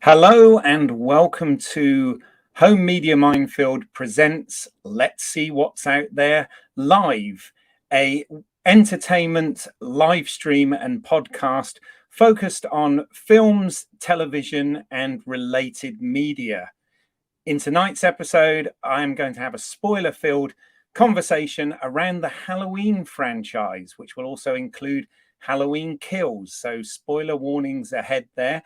Hello and welcome to Home Media Minefield presents Let's See What's Out There live, a entertainment live stream and podcast focused on films, television and related media. In tonight's episode, I am going to have a spoiler-filled conversation around the Halloween franchise, which will also include Halloween Kills. So spoiler warnings ahead there.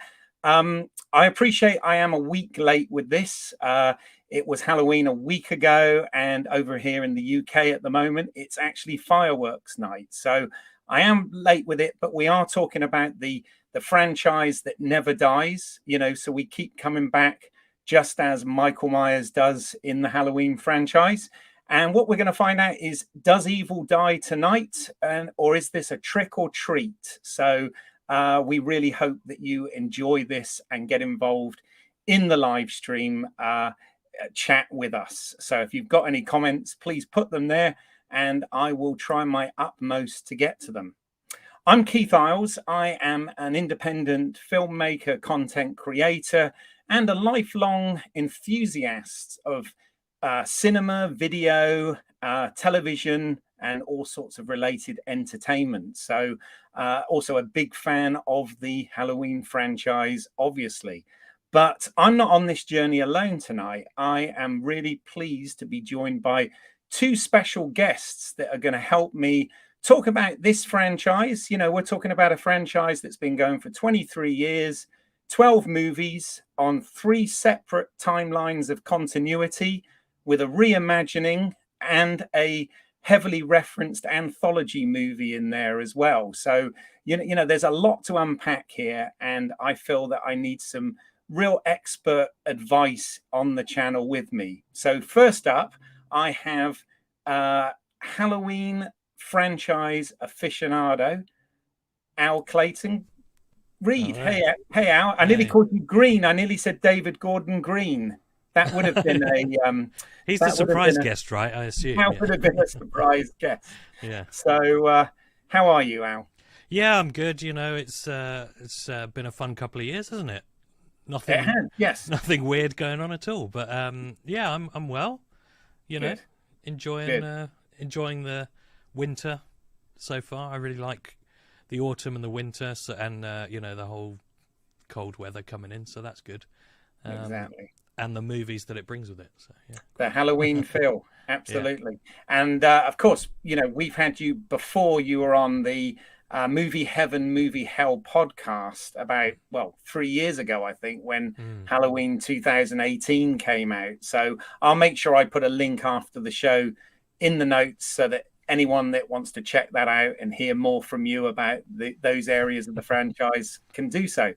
I appreciate I am a week late with this. It was Halloween a week ago, and over here in the UK at the moment, it's actually fireworks night. So I am late with it, but we are talking about the franchise that never dies, so we keep coming back just as Michael Myers does in the Halloween franchise. And what we're going to find out is, does evil die tonight? Or is this a trick or treat? So we really hope that you enjoy this and get involved in the live stream chat with us. So if you've got any comments, please put them there and I will try my utmost to get to them. I'm Keith Isles. I am an independent filmmaker, content creator, and a lifelong enthusiast of cinema, video, television, and all sorts of related entertainment. So also a big fan of the Halloween franchise, obviously. But I'm not on this journey alone tonight. I am really pleased to be joined by two special guests that are going to help me talk about this franchise. We're talking about a franchise that's been going for 23 years, 12 movies on 3 separate timelines of continuity, with a reimagining and a heavily referenced anthology movie in there as well. So, there's a lot to unpack here, and I feel that I need some real expert advice on the channel with me. So first up, I have Halloween franchise aficionado, Al Clayton-Read. Right. Hey, Al. I nearly called you Green. I nearly said David Gordon Green. That would have been a... He's the surprise guest, right? I assume. That would have been a surprise guest. Yeah. So, how are you, Al? Yeah, I'm good. It's been a fun couple of years, hasn't it? Nothing. It has, yes. Nothing weird going on at all. But yeah, I'm well. Good. Enjoying the winter so far. I really like the autumn and the winter, and the whole cold weather coming in. So that's good. Exactly. And the movies that it brings with it. So, yeah. The Halloween feel, absolutely. Yeah. And of course, we've had you before. You were on the Movie Heaven, Movie Hell podcast about 3 years ago, I think, when Halloween 2018 came out. So I'll make sure I put a link after the show in the notes so that anyone that wants to check that out and hear more from you about those areas of the franchise can do so.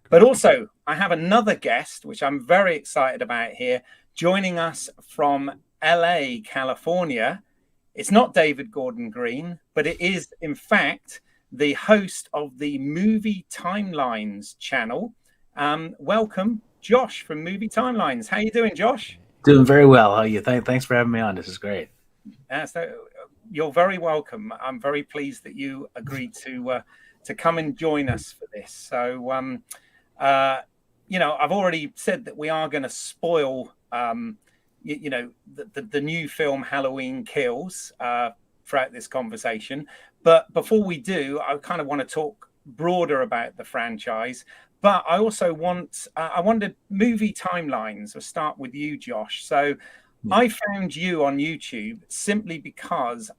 But also, I have another guest, which I'm very excited about here, joining us from LA, California. It's not David Gordon Green, but it is, in fact, the host of the Movie Timelines channel. Welcome, Josh from Movie Timelines. How you doing, Josh? Doing very well. How are you? Thanks for having me on. This is great. So you're very welcome. I'm very pleased that you agreed to come and join us for this. So, I've already said that we are going to spoil, the new film Halloween Kills throughout this conversation. But before we do, I kind of want to talk broader about the franchise. But I also wanted movie timelines. We'll start with you, Josh. So I found you on YouTube simply because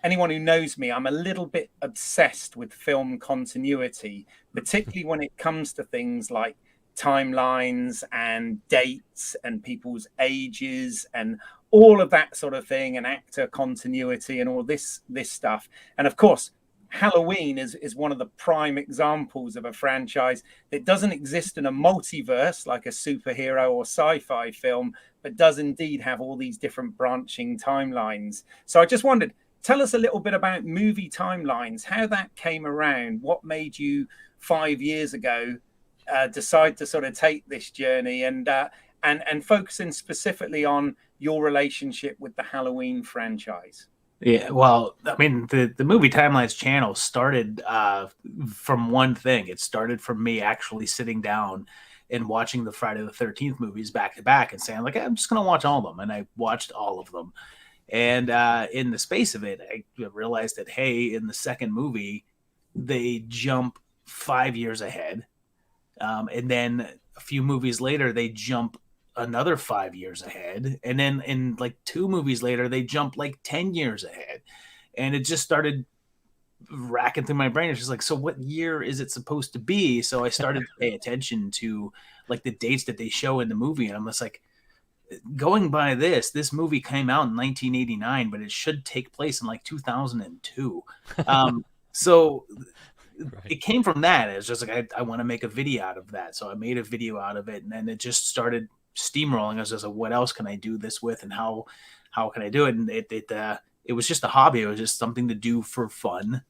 anyone who knows me, I'm a little bit obsessed with film continuity, particularly when it comes to things like timelines and dates and people's ages and all of that sort of thing, and actor continuity and all this stuff. And of course, Halloween is one of the prime examples of a franchise that doesn't exist in a multiverse like a superhero or sci-fi film, but does indeed have all these different branching timelines. So I just wondered, tell us a little bit about movie timelines, how that came around, what made you 5 years ago decide to sort of take this journey and focusing specifically on your relationship with the Halloween franchise. Yeah, well, I mean, the Movie Timelines channel started from one thing. It started from me actually sitting down and watching the Friday the 13th movies back to back and saying, like, I'm just going to watch all of them. And I watched all of them. And in the space of it, I realized that, hey, in the second movie, they jump 5 years ahead. And then a few movies later, they jump another 5 years ahead. And then in like 2 movies later, they jump like 10 years ahead. And it just started racking through my brain. It's just like, so what year is it supposed to be? So I started to pay attention to like the dates that they show in the movie. And I'm just like, going by this movie came out in 1989, but it should take place in like 2002. So Right. it came from that. It was just like, I want to make a video out of that. So I made a video out of it, and then it just started steamrolling. I was just like, what else can I do this with, and how can I do it? And it was just a hobby. It was just something to do for fun.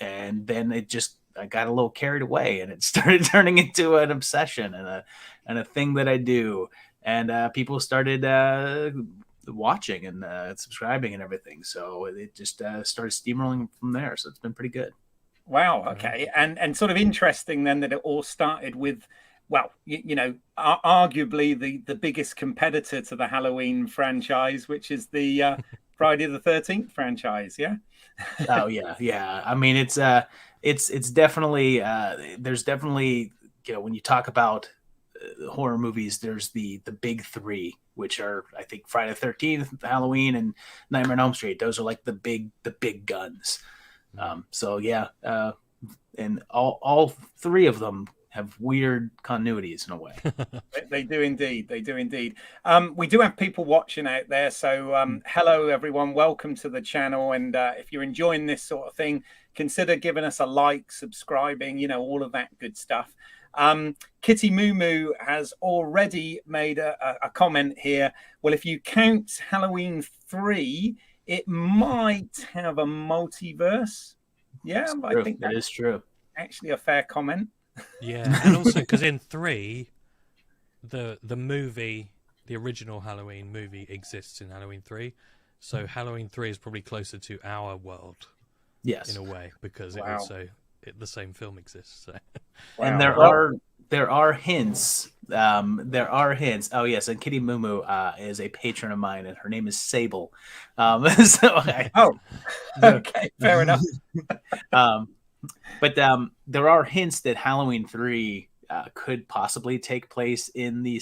And then I got a little carried away, and it started turning into an obsession and a thing that I do. And people started watching and subscribing and everything. So it just started steamrolling from there. So it's been pretty good. Wow. Okay. And sort of interesting then that it all started with, well, arguably the biggest competitor to the Halloween franchise, which is the Friday the 13th franchise. Yeah. Oh yeah. Yeah. I mean, it's definitely, there's definitely, when you talk about horror movies, there's the big 3, which are, I think, Friday the 13th, Halloween, and Nightmare on Elm Street. Those are like the big guns. So yeah, and all 3 of them have weird continuities in a way. They do indeed. They do indeed. We do have people watching out there. So hello, everyone. Welcome to the channel. And if you're enjoying this sort of thing, consider giving us a like, subscribing, all of that good stuff. Kitty Moo Moo has already made a comment here. Well, if you count Halloween 3, it might have a multiverse. Yeah, I think that is true. Actually, a fair comment. Yeah, and also because in 3, the movie, the original Halloween movie exists in Halloween 3, so Halloween 3 is probably closer to our world. Yes, in a way, because it also the same film exists. So. Wow. And there are hints. There are hints. Oh yes, and Kitty Moo Moo is a patron of mine, and her name is Sable. Okay, fair enough. But there are hints that Halloween 3 could possibly take place in the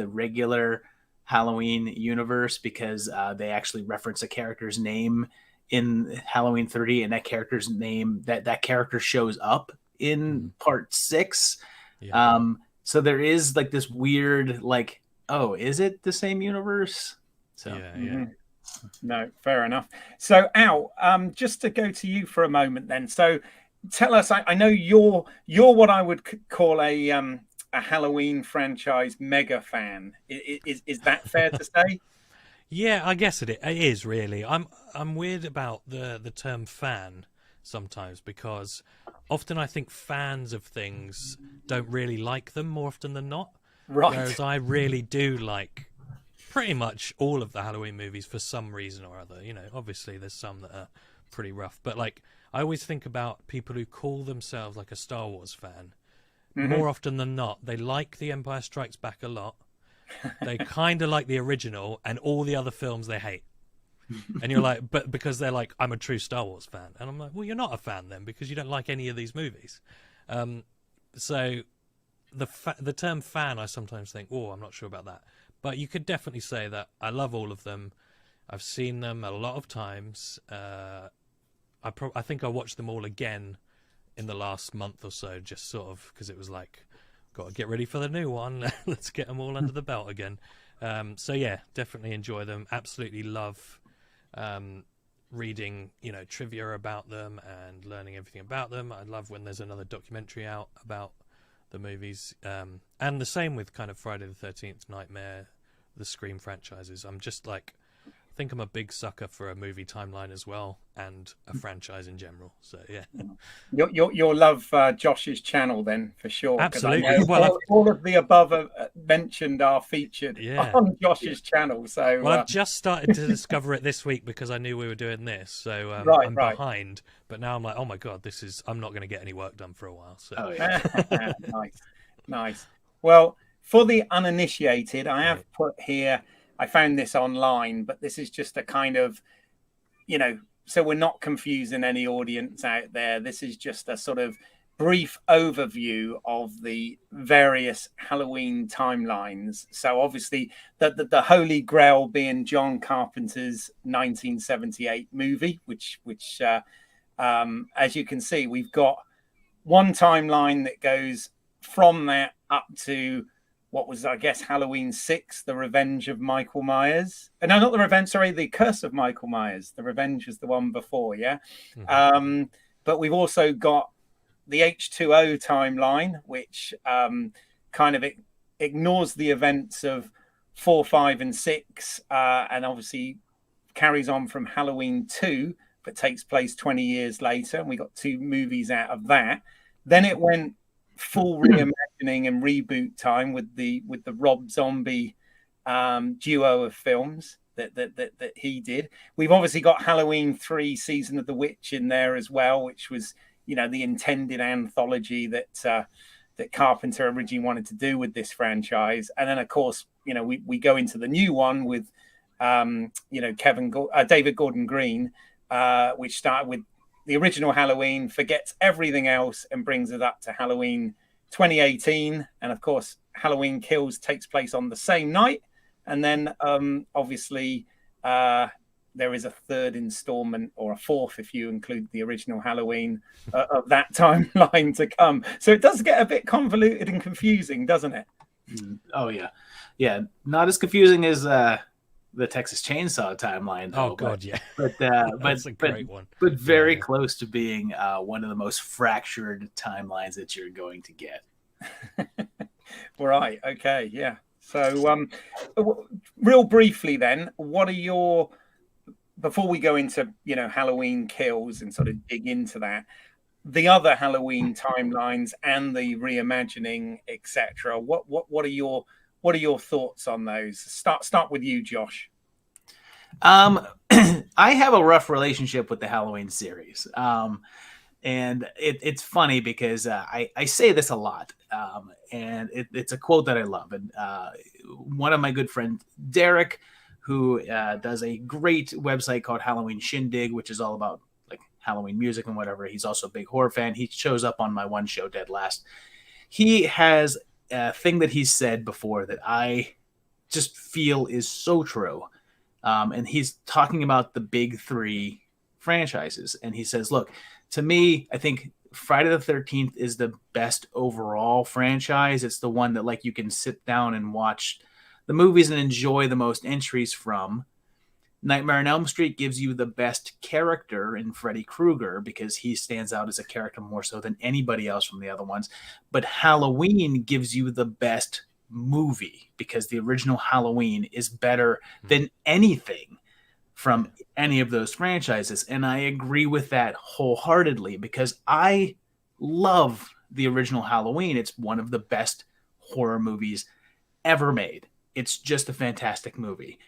regular Halloween universe, because they actually reference a character's name in Halloween 3, and that character's name, that character shows up in part 6. Yeah. So there is like this weird, like, oh, is it the same universe? So yeah. No, fair enough. So Al, just to go to you for a moment then. So tell us, I know you're what I would call a Halloween franchise mega fan. Is that fair to say? Yeah, I guess it is really. I'm weird about the term fan sometimes, because often I think fans of things don't really like them more often than not. Right. Whereas I really do like pretty much all of the Halloween movies for some reason or other. Obviously there's some that are pretty rough, but like I always think about people who call themselves like a Star Wars fan. Mm-hmm. More often than not, they like The Empire Strikes Back a lot. They kind of like the original, and all the other films they hate. And you're like, but because they're like, I'm a true Star Wars fan. And I'm like, well, you're not a fan then, because you don't like any of these movies. So the term fan, I sometimes think, oh, I'm not sure about that. But you could definitely say that I love all of them. I've seen them a lot of times. I think I watched them all again in the last month or so, just sort of because it was like, got to get ready for the new one. Let's get them all under the belt again. So yeah, definitely enjoy them. Absolutely love reading, trivia about them and learning everything about them. I love when there's another documentary out about the movies. And the same with kind of Friday the 13th, Nightmare, the Scream franchises. I'm just like, I think I'm a big sucker for a movie timeline as well, and a franchise in general. So yeah, you'll love Josh's channel then for sure. Absolutely. All of the above mentioned are featured on Josh's channel. So I've just started to discover it this week because I knew we were doing this. So I'm behind, but now I'm like, oh my god, I'm not going to get any work done for a while. So Nice. Nice. Well, for the uninitiated, I have Right. put here, I found this online, but this is just a kind of, so we're not confusing any audience out there. This is just a sort of brief overview of the various Halloween timelines. So obviously the Holy Grail being John Carpenter's 1978 movie, which as you can see, we've got one timeline that goes from that up to what was, I guess, Halloween 6, The Revenge of Michael Myers. No, not The Revenge, sorry, The Curse of Michael Myers. The Revenge is the one before, yeah? Mm-hmm. But we've also got the H2O timeline, which kind of ignores the events of 4, 5, and 6, and obviously carries on from Halloween 2, but takes place 20 years later. And we got 2 movies out of that. Then it went full reimagining and reboot time with the Rob Zombie duo of films that he did. We've obviously got Halloween 3, Season of the Witch in there as well, which was the intended anthology that Carpenter originally wanted to do with this franchise. And then of course we go into the new one with David Gordon Green, which started with the original Halloween, forgets everything else, and brings it up to Halloween 2018. And of course, Halloween Kills takes place on the same night. And then obviously there is a 3rd installment, or a 4th if you include the original Halloween, of that timeline to come. So it does get a bit convoluted and confusing, doesn't it? Oh yeah. Yeah. Not as confusing as the Texas Chainsaw timeline, though. Oh God, yeah. But That's a great one. But very close to being one of the most fractured timelines that you're going to get. Right. Okay. Yeah. So, real briefly, then, what are your, before we go into Halloween Kills and sort of dig into that, the other Halloween timelines and the reimagining, etc. What are your thoughts on those? Start with you, Josh. I have a rough relationship with the Halloween series. And it's funny because I say this a lot. And it's a quote that I love. And one of my good friends, Derek, who does a great website called Halloween Shindig, which is all about like Halloween music and whatever. He's also a big horror fan. He shows up on my one show, Dead Last. He has a thing that he's said before that I just feel is so true. And he's talking about the big 3 franchises. And he says, look, to me, I think Friday the 13th is the best overall franchise. It's the one that like you can sit down and watch the movies and enjoy the most entries from. Nightmare on Elm Street gives you the best character in Freddy Krueger because he stands out as a character more so than anybody else from the other ones. But Halloween gives you the best movie because the original Halloween is better than anything from any of those franchises. And I agree with that wholeheartedly because I love the original Halloween. It's one of the best horror movies ever made. It's just a fantastic movie.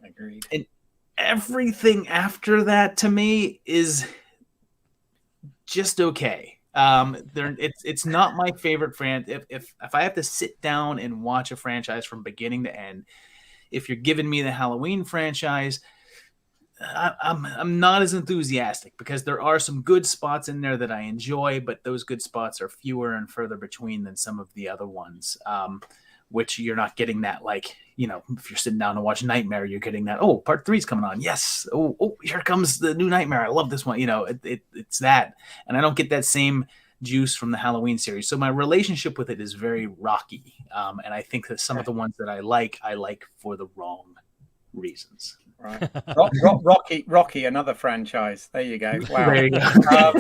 Agreed. And everything after that to me is just okay. It's not my favorite franchise. If I have to sit down and watch a franchise from beginning to end, if you're giving me the Halloween franchise, I'm not as enthusiastic because there are some good spots in there that I enjoy, but those good spots are fewer and further between than some of the other ones. Which you're not getting that, like, if you're sitting down to watch Nightmare, you're getting that, oh, part 3's coming on. Yes. Oh, here comes the new Nightmare. I love this one. It's that. And I don't get that same juice from the Halloween series. So my relationship with it is very rocky. And I think that some of the ones that I like for the wrong reasons. Right. Rocky, another franchise. There you go. Wow. There you go.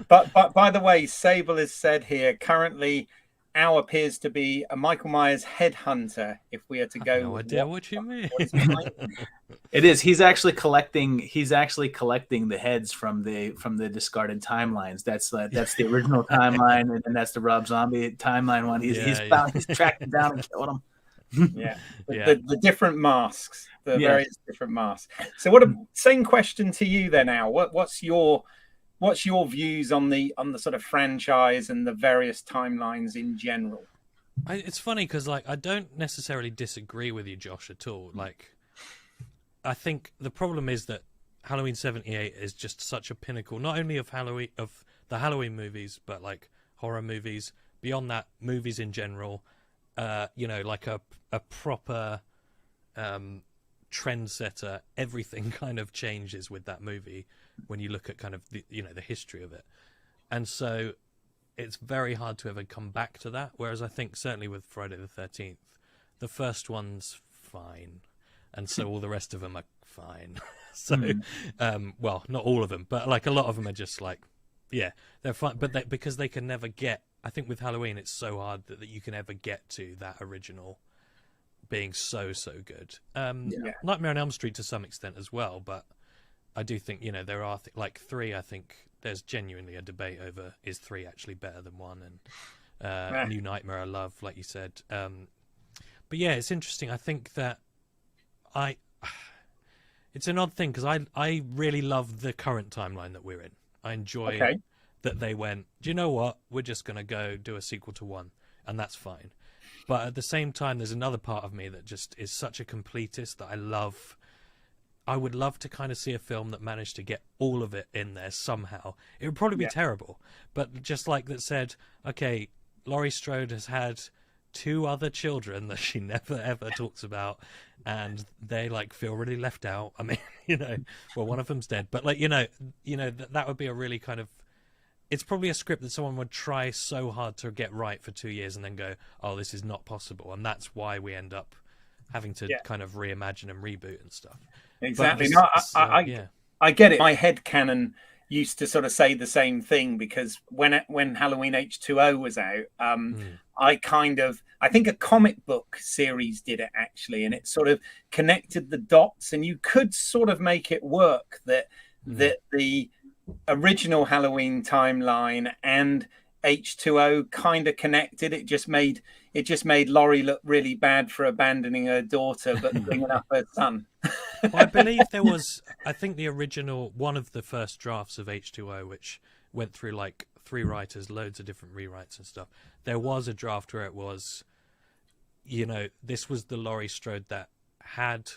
But by the way, Sable has said here, currently Al appears to be a Michael Myers headhunter. If we are to go, no idea what you mean. It is. He's actually collecting the heads from the discarded timelines. That's the original timeline, and that's the Rob Zombie timeline one. He's tracked them down and killed them. Yeah, the different masks, various different masks. So, same question to you then, Al. What's your views on the sort of franchise and the various timelines in general? It's funny because like I don't necessarily disagree with you, Josh, at all. Like, I think the problem is that Halloween '78 is just such a pinnacle, not only of the Halloween movies, but like horror movies. Beyond that, movies in general. Like a proper trendsetter. Everything kind of changes with that movie when you look at kind of the history of it, and so it's very hard to ever come back to that. Whereas I think certainly with Friday the 13th, the first one's fine, and so all the rest of them are fine. So, well, not all of them, but like a lot of them are just like, yeah, they're fine. But because they can never get, I think with Halloween, it's so hard that you can ever get to that original being so good. Nightmare on Elm Street to some extent as well, but I do think there are like 3. I think there's genuinely a debate over is 3 actually better than 1, and New Nightmare I love, like you said. But yeah, it's interesting. I think that it's an odd thing because I really love the current timeline that we're in. I enjoy that they went, do you know what? We're just going to go do a sequel to 1, and that's fine. But at the same time, there's another part of me that just is such a completist that I would love to kind of see a film that managed to get all of it in there somehow. It would probably be terrible, but just like that said, okay, Laurie Strode has had 2 other children that she never ever talks about, and they like feel really left out. I mean, well, one of them's dead, but like that would be a really kind of. It's probably a script that someone would try so hard to get right for 2 years and then go, oh, this is not possible, and that's why we end up having to kind of reimagine and reboot and stuff. Exactly. No, I get it. My headcanon used to sort of say the same thing because when Halloween H2O was out, I think a comic book series did it actually, and it sort of connected the dots, and you could sort of make it work that the original Halloween timeline and H2O kind of connected. It just made Laurie look really bad for abandoning her daughter but bringing up her son. Well, I believe I think the original, one of the first drafts of H2O, which went through like 3 writers, loads of different rewrites and stuff. There was a draft where it was, this was the Laurie Strode that had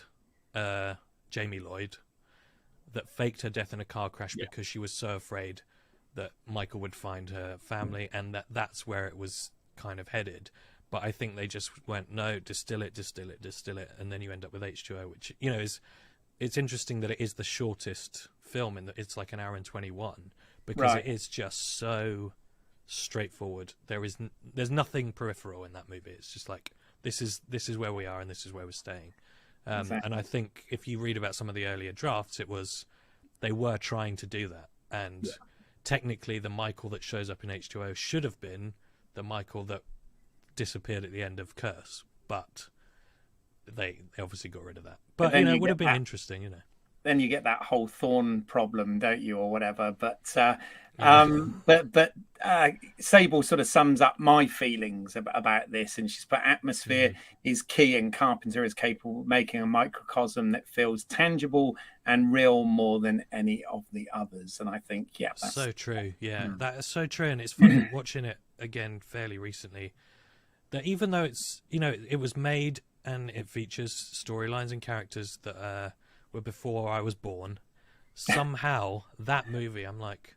Jamie Lloyd, that faked her death in a car crash because she was so afraid that Michael would find her family, and that's where it was kind of headed. But I think they just went, no, distill it, and then you end up with H2O, which it's interesting that it is the shortest film, in that it's like 1 hour and 21, because it is just so straightforward. There's nothing peripheral in that movie. It's just like this is where we are and this is where we're staying. Exactly. And I think if you read about some of the earlier drafts, they were trying to do that, and technically the Michael that shows up in H2O should have been the Michael that disappeared at the end of Curse, but they obviously got rid of that. But it would have been interesting, Then you get that whole Thorn problem, don't you, or whatever. But Sable sort of sums up my feelings about this, and she's put atmosphere is key, and Carpenter is capable of making a microcosm that feels tangible and real more than any of the others. And I think, that's so true. Yeah, that is so true. And it's funny watching it again fairly recently, that even though it's it was made and it features storylines and characters that were before I was born, somehow that movie, I'm like,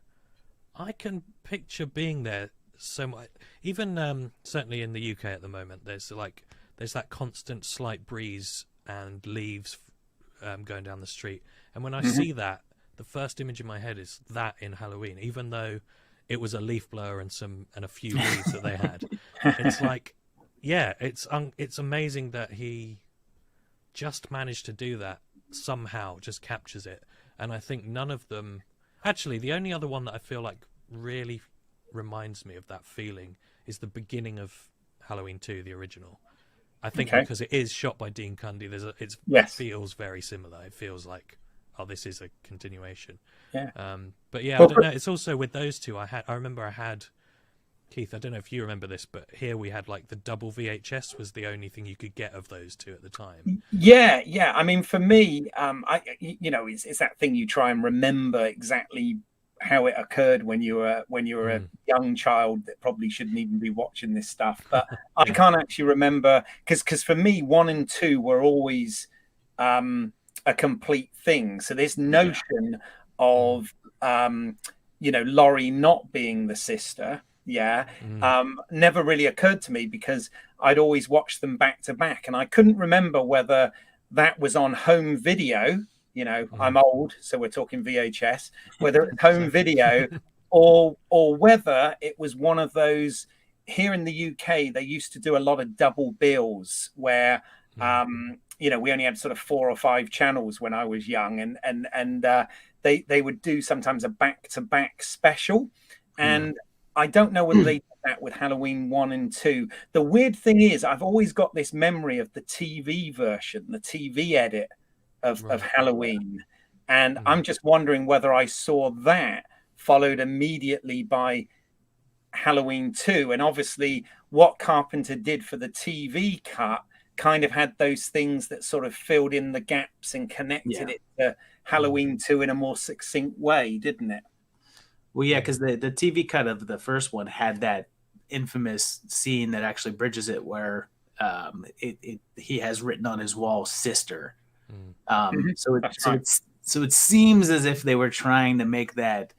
I can picture being there so much. Even certainly in the UK at the moment, there's that constant slight breeze and leaves going down the street, and when I see that, the first image in my head is that in Halloween, even though it was a leaf blower and a few leaves that they had. It's like, it's amazing that he just managed to do that somehow, just captures it. And I think none of them, actually the only other one that I feel like really reminds me of that feeling is the beginning of Halloween 2, the original. I think because it is shot by Dean Cundy, it feels very similar. It feels like, oh, this is a continuation. But I don't know, it's also with those two, I remember I had Keith, I don't know if you remember this, but here we had like the double VHS was the only thing you could get of those two at the time. Yeah. I mean, for me, it's that thing you try and remember exactly how it occurred when you were a young child that probably shouldn't even be watching this stuff. But I can't actually remember, because for me 1 and 2 were always a complete thing. So this notion of Laurie not being the sister, never really occurred to me, because I'd always watched them back to back, and I couldn't remember whether that was on home video. I'm old, so we're talking VHS, whether it's home video or whether it was one of those. Here in the UK, they used to do a lot of double bills where we only had sort of 4 or 5 channels when I was young, and they would do sometimes a back-to-back special. And I don't know whether they did that with Halloween 1 and 2. The weird thing is, I've always got this memory of the TV version, the TV edit of Halloween. And I'm just wondering whether I saw that followed immediately by Halloween 2. And obviously what Carpenter did for the TV cut kind of had those things that sort of filled in the gaps and connected it to Halloween 2 in a more succinct way, didn't it? Well, yeah, because the TV cut of the first one had that infamous scene that actually bridges it, where he has written on his wall "sister." So it seems as if they were trying to make that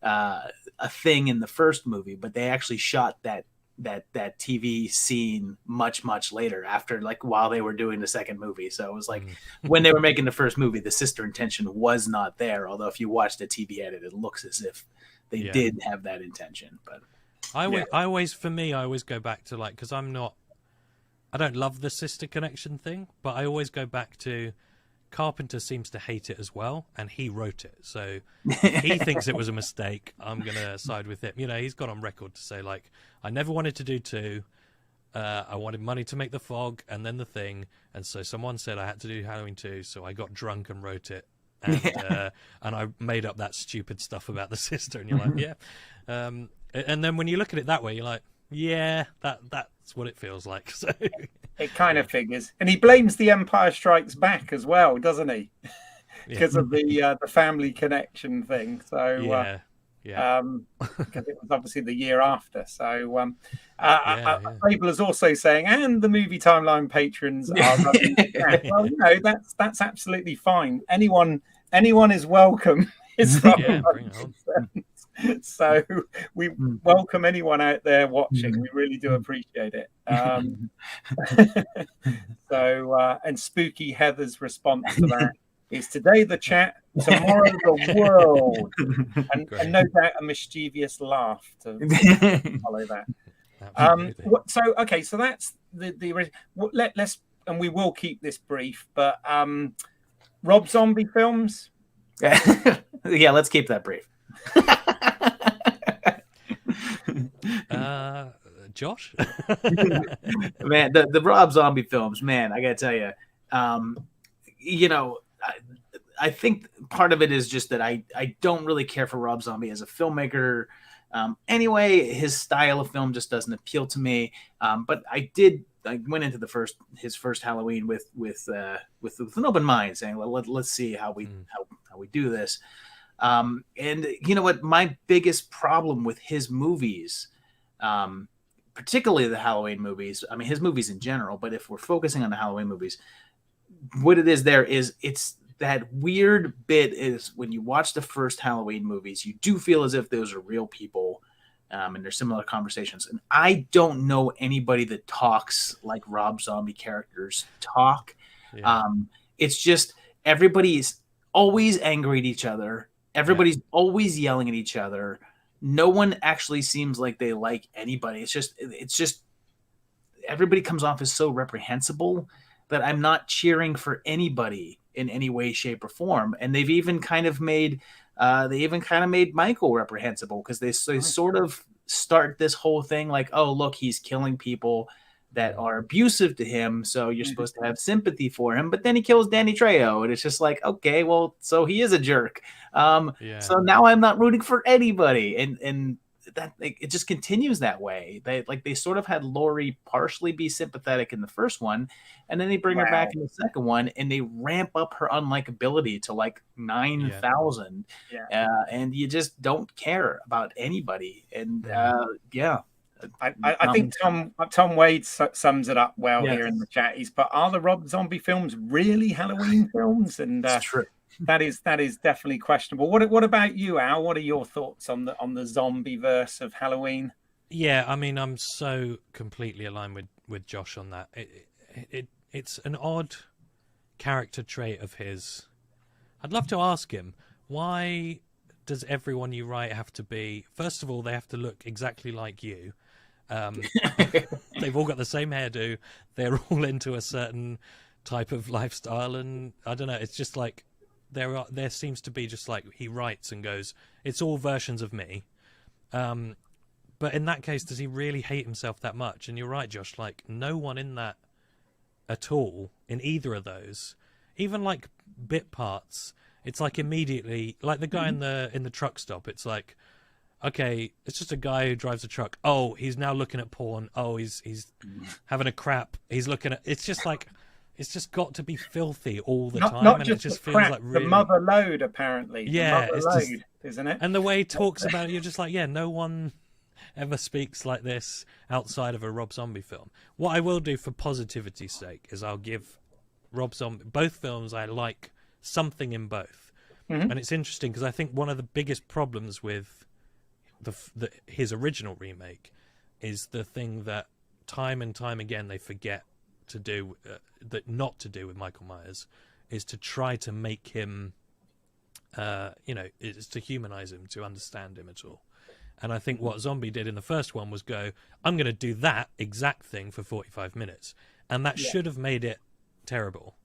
a thing in the first movie, but they actually shot that TV scene much later, after, like, while they were doing the second movie. So it was like when they were making the first movie, the sister intention was not there. Although if you watch the TV edit, it looks as if they did have that intention. But I always go back to, like, because I don't love the sister connection thing, but I always go back to Carpenter seems to hate it as well, and he wrote it, so he thinks it was a mistake. I'm gonna side with him. He's got on record to say, like, I never wanted to do 2. I wanted money to make The Fog and then The Thing, and so someone said I had to do Halloween 2, so I got drunk and wrote it, and I made up that stupid stuff about the sister. And you're like, and then when you look at it that way, you're like, that's what it feels like. So it kind of figures. And he blames The Empire Strikes Back as well, doesn't he? Because of the family connection thing. So because it was obviously the year after. So Fable is also saying, and the movie timeline patrons are running. Well, that's absolutely fine. Anyone is welcome. Bring it on. So we welcome anyone out there watching. We really do appreciate it. And Spooky Heather's response to that is, today the chat, tomorrow the world, and no doubt a mischievous laugh to follow that. So that's the let's, and we will keep this brief, but Rob Zombie films. Let's keep that brief. Josh? Man, the Rob Zombie films, man, I gotta tell you, I think part of it is just that I don't really care for Rob Zombie as a filmmaker. Anyway, his style of film just doesn't appeal to me. But I went into his first Halloween with an open mind, saying, let's see how we do this. And you know what? My biggest problem with his movies, particularly the Halloween movies, I mean, his movies in general, but if we're focusing on the Halloween movies, what it is there is, it's that weird bit is when you watch the first Halloween movies, you do feel as if those are real people, and there's similar conversations. And I don't know anybody that talks like Rob Zombie characters talk. Yeah. It's just everybody's always angry at each other. Everybody's always yelling at each other. No one actually seems like they like anybody. It's just everybody comes off as so reprehensible that I'm not cheering for anybody in any way, shape, or form. And they've even kind of made Michael reprehensible, because they sort of start this whole thing like, oh, look, he's killing people that are abusive to him, so you're supposed to have sympathy for him. But then he kills Danny Trejo, and it's just like, okay, well, so he is a jerk. So now I'm not rooting for anybody. And that it just continues that way. They sort of had Laurie partially be sympathetic in the first one, and then they bring her back in the second one, and they ramp up her unlikability to like 9,000, and you just don't care about anybody. And I think Tom Wade sums it up well here in the chat. He's put, are the Rob Zombie films really Halloween films? And it's true. That is definitely questionable. What about you, Al? What are your thoughts on the zombie verse of Halloween? Yeah, I mean, I'm so completely aligned with Josh on that. It's an odd character trait of his. I'd love to ask him, why does everyone you write have to be? First of all, they have to look exactly like you. They've all got the same hairdo. They're all into a certain type of lifestyle, and I don't know. It's just like. There seems to be just like he writes and goes, it's all versions of me. But in that case, does he really hate himself that much? And you're right, Josh, like no one in that at all, in either of those, even like bit parts, it's like immediately, like the guy in the truck stop, it's like, okay, it's just a guy who drives a truck. Oh, he's now looking at porn. Oh, he's having a crap. He's looking at, it's just like, it's just got to be filthy all the time, not and just it just the feels crap, like really... the mother load, apparently. Yeah, the mother load, isn't it? And the way he talks about it, you're just like, yeah, no one ever speaks like this outside of a Rob Zombie film. What I will do for positivity's sake is I'll give Rob Zombie, both films, I like something in both. And it's interesting because I think one of the biggest problems with his original remake is the thing that time and time again they forget to do, that not to do with Michael Myers, is to try to make him, is to humanize him, to understand him at all. And I think what Zombie did in the first one was go, I'm going to do that exact thing for 45 minutes. And that should have made it terrible.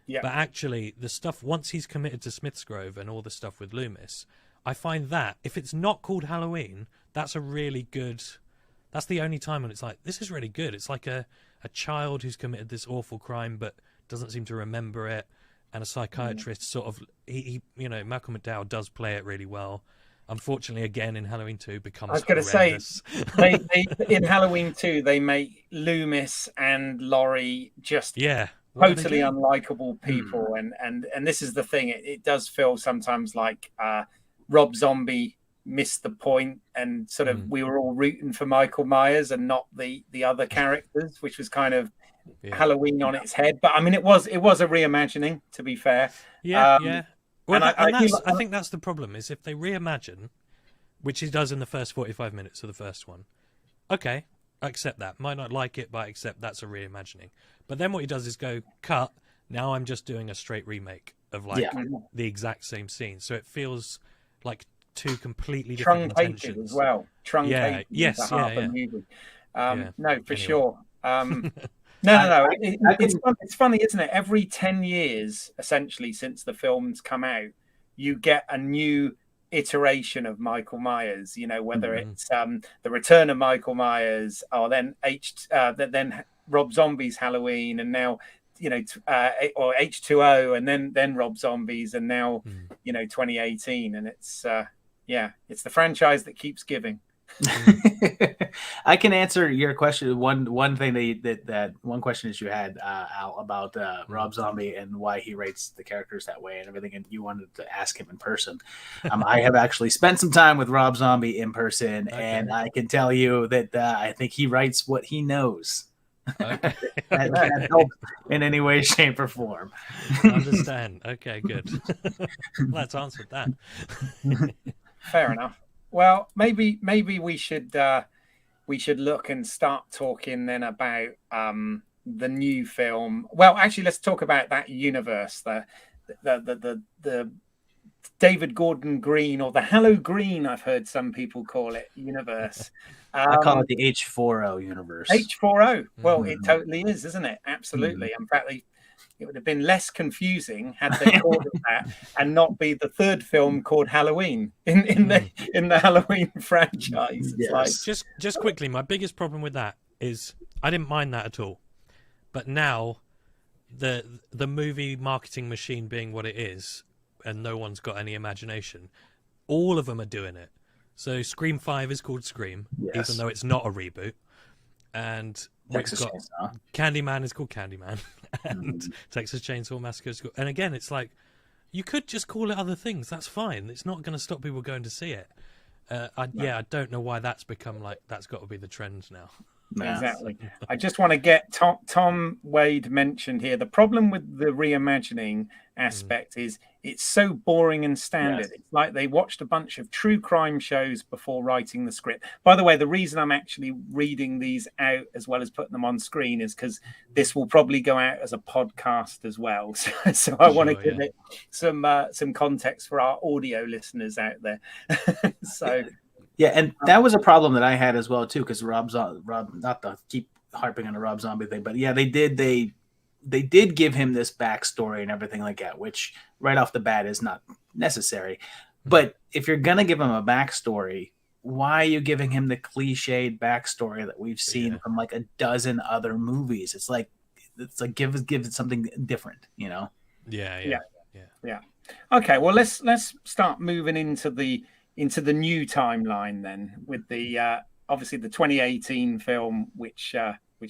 Yeah. But actually, the stuff, once he's committed to Smith's Grove and all the stuff with Loomis, I find that, if it's not called Halloween, that's a really good... That's the only time when it's like, this is really good. It's like a child who's committed this awful crime but doesn't seem to remember it, and a psychiatrist sort of... He Malcolm McDowell does play it really well. Unfortunately, again, in Halloween 2, becomes I was going to say, they in Halloween 2, they make Loomis and Laurie just totally unlikable people. And this is the thing. It does feel sometimes like Rob Zombie missed the point, and sort of we were all rooting for Michael Myers and not the other characters, which was kind of Halloween on its head. But I mean, it was a reimagining, to be fair. Well, I think that's the problem, is if they reimagine, which he does in the first 45 minutes of the first one, okay, I accept that. Might not like it, but I accept that's a reimagining. But then what he does is go, cut, now I'm just doing a straight remake of the exact same scene. So it feels like two completely different intentions. As well. Truncated. No, for sure. No. It's funny, isn't it? Every 10 years, essentially, since the films come out, you get a new iteration of Michael Myers. Whether it's the return of Michael Myers, or then then Rob Zombie's Halloween, and now or H2O, and then Rob Zombie's, and now 2018, and it's it's the franchise that keeps giving. I can answer your question. One thing that one question that you had, Al, about Rob Zombie and why he rates the characters that way and everything, and you wanted to ask him in person. I have actually spent some time with Rob Zombie in person, and I can tell you that I think he writes what he knows. Okay. that helps in any way, shape, or form. I understand. Okay, good. Let's answer that. Fair enough. Well, maybe we should look and start talking then about the new film. Well, actually, let's talk about that universe, the David Gordon Green, or the Hallow Green, I've heard some people call it, universe. I call it the H4O universe. H4O. Well, it totally is, isn't it? Absolutely. In fact, it would have been less confusing had they called it that, and not be the third film called Halloween in the Halloween franchise. Yes. Like... Just quickly, my biggest problem with that is I didn't mind that at all, but now the movie marketing machine being what it is, and no one's got any imagination, all of them are doing it. So Scream 5 is called Scream, Yes. even though it's not a reboot. And Texas we've got Chainsaw. Candyman is called Candyman, and Texas Chainsaw Massacre is called... And again, it's like, you could just call it other things. That's fine. It's not going to stop people going to see it. I don't know why that's become like, that's got to be the trend now. Exactly. I just want to get Tom Wade mentioned here. The problem with the reimagining aspect is it's so boring and standard. Yes. It's like they watched a bunch of true crime shows before writing the script. By the way, the reason I'm actually reading these out as well as putting them on screen is because this will probably go out as a podcast as well. So I want to give it some context for our audio listeners out there. So. Yeah, and that was a problem that I had as well too, because Rob, not to keep harping on the Rob Zombie thing, but yeah, they did give him this backstory and everything like that, which right off the bat is not necessary. But if you're gonna give him a backstory, why are you giving him the cliched backstory that we've seen from like a dozen other movies? It's like give it something different, you know? Yeah. Okay, well let's start moving into the new timeline then, with the obviously the 2018 film, which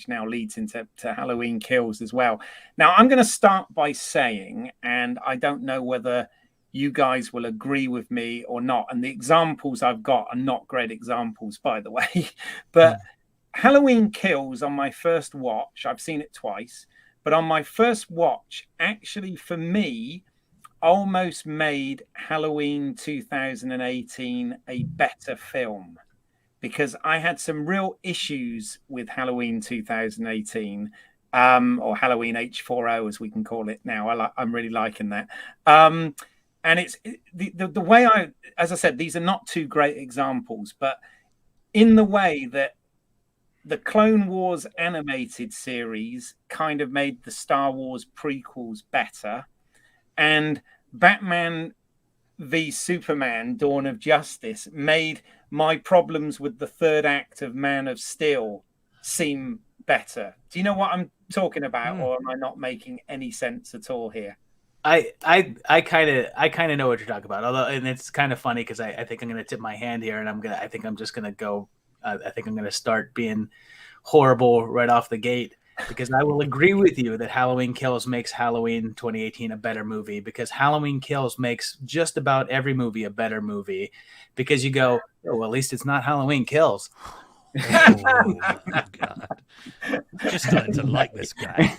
now leads into Halloween Kills as well. Now I'm going to start by saying, and I don't know whether you guys will agree with me or not, and the examples I've got are not great examples, by the way, but Halloween Kills, on my first watch, I've seen it twice, but on my first watch, actually for me, almost made Halloween 2018 a better film, because I had some real issues with Halloween 2018, or Halloween H4O as we can call it now. I'm really liking that. And it's the way as I said, these are not two great examples, but in the way that the Clone Wars animated series kind of made the Star Wars prequels better, and Batman v Superman Dawn of Justice made my problems with the third act of Man of Steel seem better. Do you know what I'm talking about, or am I not making any sense at all here? I kind of know what you're talking about. Although, and it's kind of funny because I think I'm going to tip my hand here, and I think I'm just going to go. I think I'm going to start being horrible right off the gate, because I will agree with you that Halloween Kills makes Halloween 2018 a better movie, because Halloween Kills makes just about every movie a better movie, because you go, oh, well, at least it's not Halloween Kills. Oh my God. Just starting to like this guy.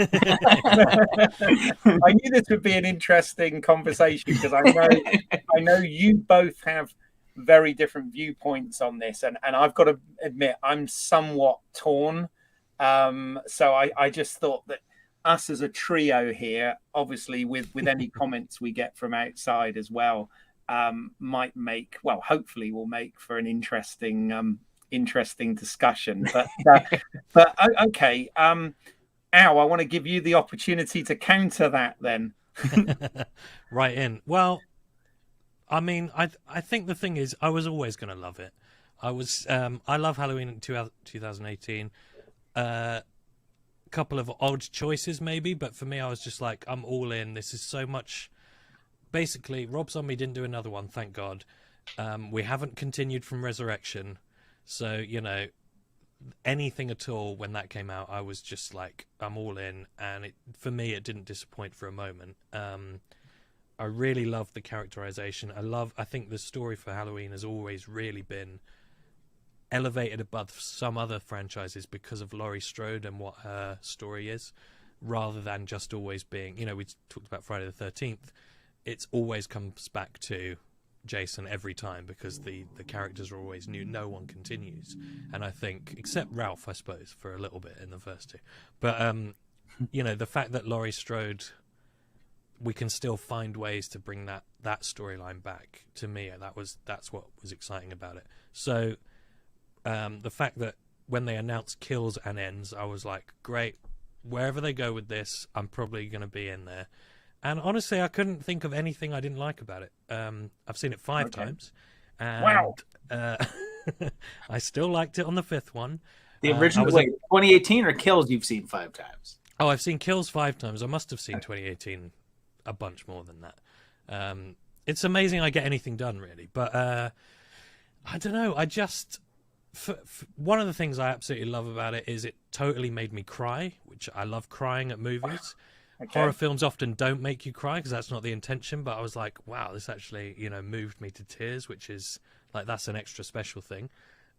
I knew this would be an interesting conversation, because I know you both have very different viewpoints on this, and I've got to admit I'm somewhat torn. So I just thought that us as a trio here, obviously with any comments we get from outside as well, might make, well, hopefully will make for an interesting discussion. But okay, Al, I want to give you the opportunity to counter that then. Right in. Well, I mean, I think the thing is, I was always going to love it. I love Halloween in 2018. Couple of odd choices maybe, but for me I was just like, I'm all in. This is so much. Basically, Rob Zombie didn't do another one, thank God. We haven't continued from Resurrection, so you know, anything at all when that came out, I was just like, I'm all in. And for me it didn't disappoint for a moment. I really love the characterization. I think the story for Halloween has always really been elevated above some other franchises because of Laurie Strode and what her story is, rather than just always being, you know, we talked about Friday the 13th. It's always comes back to Jason every time, because the characters are always new. No one continues. And I think, except Ralph, I suppose, for a little bit in the first two. But, you know, the fact that Laurie Strode, we can still find ways to bring that storyline back, to me, that's what was exciting about it. So, the fact that when they announced Kills and Ends, I was like, great, wherever they go with this, I'm probably going to be in there. And honestly, I couldn't think of anything I didn't like about it. I've seen it 5 times. And, wow. I still liked it on the 5th one. The original, 2018 or Kills you've seen 5 times? Oh, I've seen Kills 5 times. I must have seen 2018 a bunch more than that. It's amazing I get anything done, really. But I don't know. I just one of the things I absolutely love about it is it totally made me cry, which I love crying at movies. Okay. Horror films often don't make you cry because that's not the intention, but I was like, wow, this actually, moved me to tears, which is like, that's an extra special thing.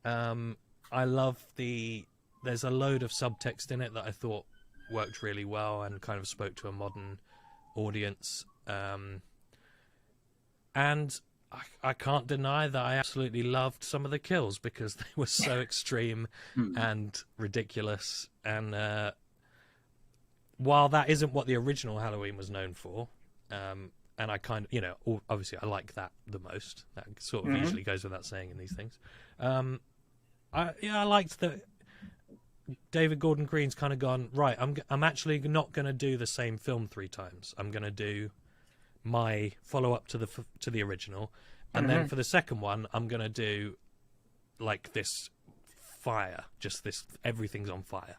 I love there's a load of subtext in it that I thought worked really well and kind of spoke to a modern audience. And I can't deny that I absolutely loved some of the kills because they were so extreme and ridiculous. And while that isn't what the original Halloween was known for, and I kind of, obviously I like that the most. That sort of usually goes without saying in these things. I liked that David Gordon Green's kind of gone, right, I'm actually not going to do the same film 3 times. I'm going to do my follow-up to the original, and then for the second one, I'm going to do like this fire, just this, everything's on fire.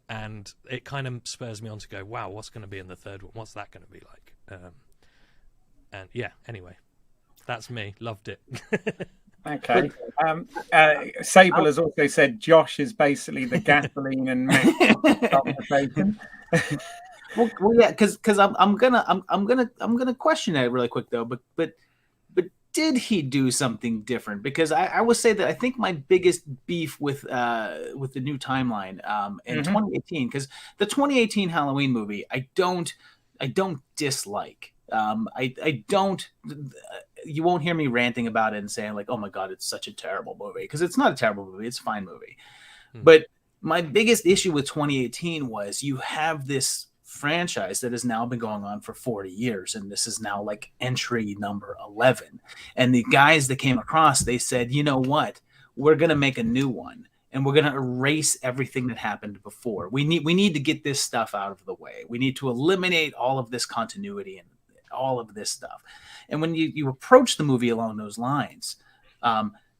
And it kind of spurs me on to go, wow, what's going to be in the third one? What's that going to be like? And yeah, anyway, that's me. Loved it. Okay. Sable has also said Josh is basically the gasoline and meth conversation. well, yeah, because I'm gonna question that really quick though. But did he do something different? Because I will say that I think my biggest beef with the new timeline in 2018, because the 2018 Halloween movie I don't dislike. I don't. You won't hear me ranting about it and saying like, "Oh my god, it's such a terrible movie," because it's not a terrible movie. It's a fine movie. But my biggest issue with 2018 was you have this franchise that has now been going on for 40 years, and this is now like entry number 11. And the guys that came across, they said, "You know what? We're gonna make a new one, and we're gonna erase everything that happened before. We need to get this stuff out of the way. We need to eliminate all of this continuity and all of this stuff." And when you approach the movie along those lines,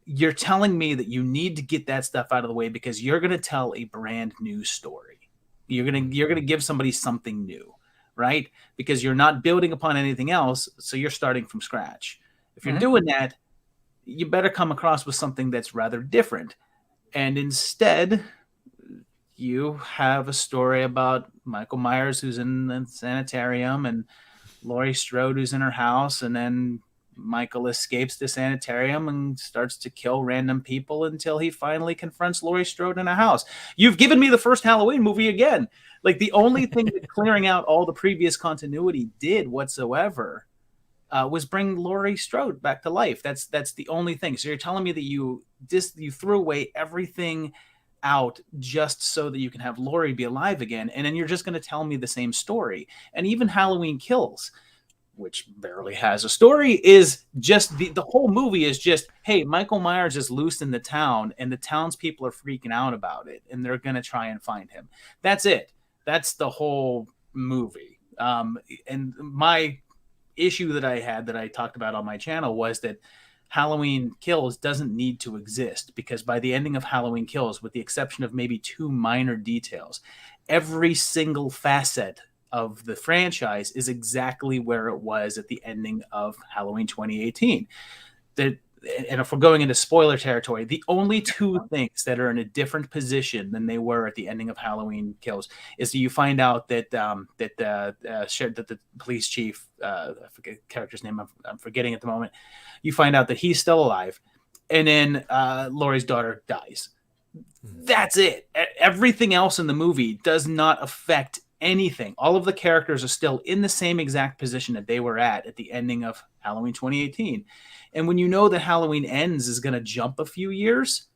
you're telling me that you need to get that stuff out of the way because you're going to tell a brand new story. You're going to give somebody something new, right? Because you're not building upon anything else, so you're starting from scratch. If you're doing that, you better come across with something that's rather different. And instead, you have a story about Michael Myers who's in the sanitarium and Laurie Strode who's in her house, and then Michael escapes the sanitarium and starts to kill random people until he finally confronts Laurie Strode in a house. You've given me the first Halloween movie again. Like, the only thing that clearing out all the previous continuity did whatsoever was bring Laurie Strode back to life. That's the only thing. So you're telling me that you threw away everything out just so that you can have Laurie be alive again, and then you're just going to tell me the same story. And even Halloween Kills, which barely has a story, is just the whole movie is just, hey, Michael Myers is loose in the town and the townspeople are freaking out about it and they're going to try and find him. That's it. That's the whole movie. And my issue that I had, that I talked about on my channel, was that Halloween Kills doesn't need to exist, because by the ending of Halloween Kills, with the exception of maybe 2 minor details, every single facet of the franchise is exactly where it was at the ending of Halloween 2018. And if we're going into spoiler territory, the only 2 things that are in a different position than they were at the ending of Halloween Kills is that you find out that the police chief, I forget the character's name, I'm forgetting at the moment. You find out that he's still alive, and then Laurie's daughter dies. That's it. Everything else in the movie does not affect anything. All of the characters are still in the same exact position that they were at the ending of Halloween 2018. And when you know that Halloween Ends is going to jump a few years,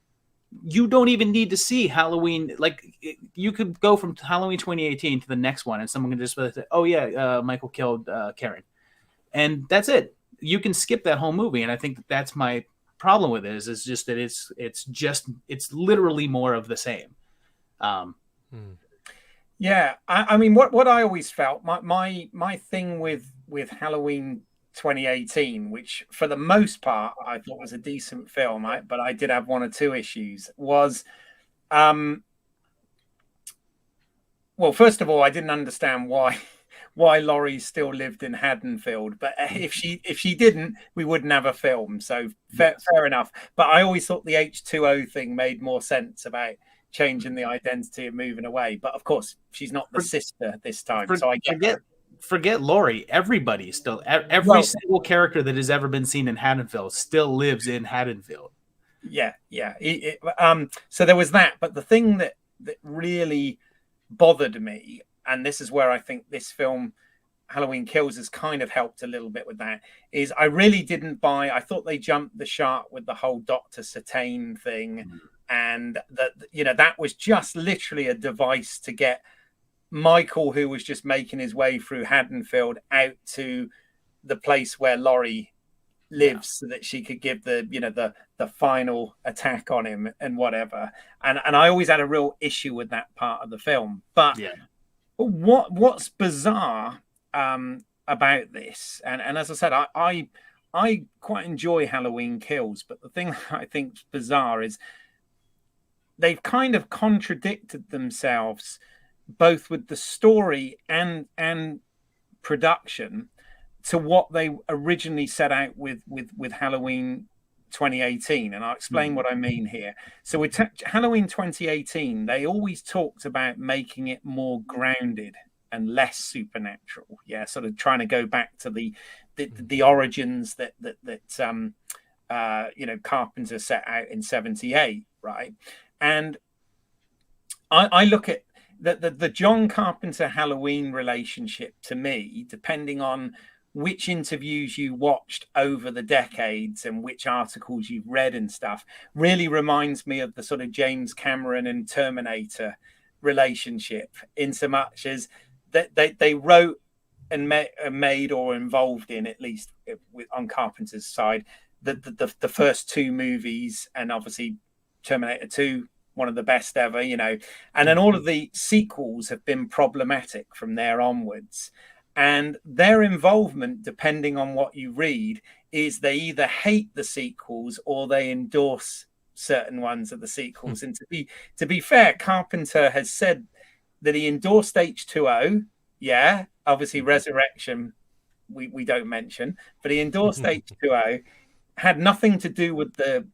you don't even need to see Halloween. Like, you could go from Halloween 2018 to the next one, and someone can just say, "Oh yeah, Michael killed Karen," and that's it. You can skip that whole movie. And I think that's my problem with it. Is just that it's literally more of the same. Yeah, I mean, what I always felt, my thing with Halloween 2018, which for the most part I thought was a decent film, but I did have 1 or 2 issues, was, well, first of all, I didn't understand why why Laurie still lived in Haddonfield. But if she didn't, we wouldn't have a film. So fair enough. But I always thought the H2O thing made more sense about changing the identity and moving away. But of course, she's not the sister this time. So I forget Laurie. Everybody still, every single character that has ever been seen in Haddonfield still lives in Haddonfield. Yeah. So there was that. But the thing that really bothered me, and this is where I think this film Halloween Kills has kind of helped a little bit with that, is I really didn't buy. I thought they jumped the shark with the whole Dr. Satane thing, and that was just literally a device to get Michael, who was just making his way through Haddonfield, out to the place where Laurie lives, so that she could give the final attack on him and whatever. And I always had a real issue with that part of the film. But what's bizarre about this, and as I said, I quite enjoy Halloween Kills, but the thing that I think's bizarre is they've kind of contradicted themselves both with the story and production to what they originally set out with Halloween 2018. And I'll explain what I mean here. So with Halloween 2018, they always talked about making it more grounded and less supernatural. Yeah, sort of trying to go back to the origins that Carpenter set out in 78, right? And I look at the John Carpenter Halloween relationship, to me, depending on which interviews you watched over the decades and which articles you've read and stuff, really reminds me of the sort of James Cameron and Terminator relationship, in so much as that they wrote and made or involved in, at least on Carpenter's side, the first two movies, and obviously Terminator 2, one of the best ever, and then all of the sequels have been problematic from there onwards. And their involvement, depending on what you read, is they either hate the sequels or they endorse certain ones of the sequels. And to be fair, Carpenter has said that he endorsed H2O. Yeah, obviously Resurrection we don't mention, but he endorsed H2O. Had nothing to do with the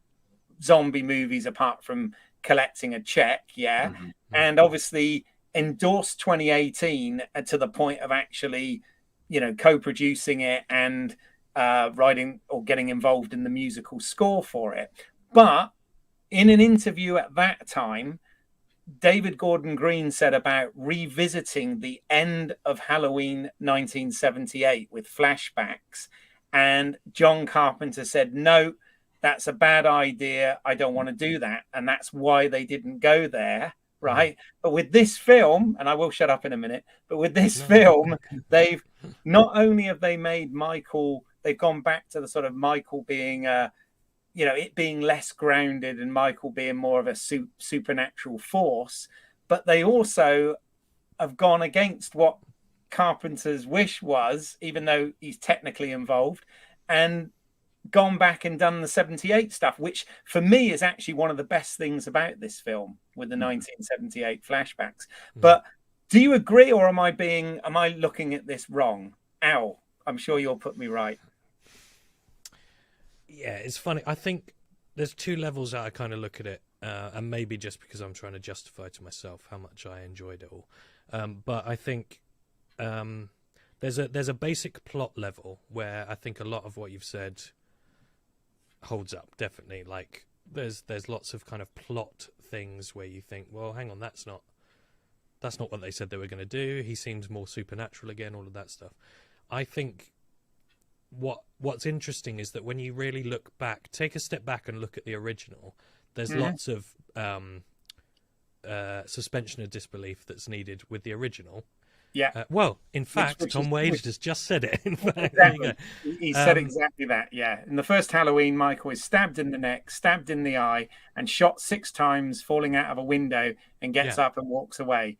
zombie movies apart from collecting a check. Yeah, and obviously endorsed 2018 to the point of actually, co-producing it and writing or getting involved in the musical score for it. But in an interview at that time, David Gordon Green said about revisiting the end of Halloween 1978 with flashbacks, and John Carpenter said, no, that's a bad idea, I don't want to do that. And that's why they didn't go there. Right. But with this film, and I will shut up in a minute, but with this film, they've not only have they made Michael, they've gone back to the sort of Michael being, it being less grounded and Michael being more of a supernatural force, but they also have gone against what Carpenter's wish was, even though he's technically involved, and gone back and done the 78 stuff, which for me is actually one of the best things about this film, with the 1978 flashbacks. But do you agree, or am I looking at this wrong? Al, I'm sure you'll put me right. Yeah, it's funny. I think there's two levels that I kind of look at it, and maybe just because I'm trying to justify to myself how much I enjoyed it all. But I think there's a basic plot level where I think a lot of what you've said holds up, definitely. Like there's lots of kind of plot things where you think, well, hang on, that's not what they said they were going to do. He seems more supernatural again, all of that stuff. I think what's interesting is that when you really look back, take a step back and look at the original, there's lots of suspension of disbelief that's needed with the original. Yeah. Well, in fact, Tom Waits has just said it. In fact, exactly. He said exactly that. Yeah. In the first Halloween, Michael is stabbed in the neck, stabbed in the eye, and shot 6 times, falling out of a window, and gets up and walks away.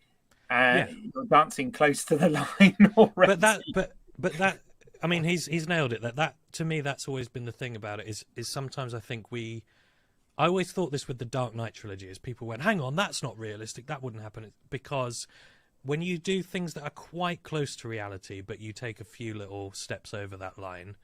You're dancing close to the line already. But that. I mean, he's nailed it. That to me, that's always been the thing about it. Is sometimes I think I always thought this with the Dark Knight trilogy, is people went, hang on, that's not realistic. That wouldn't happen, because when you do things that are quite close to reality, but you take a few little steps over that line,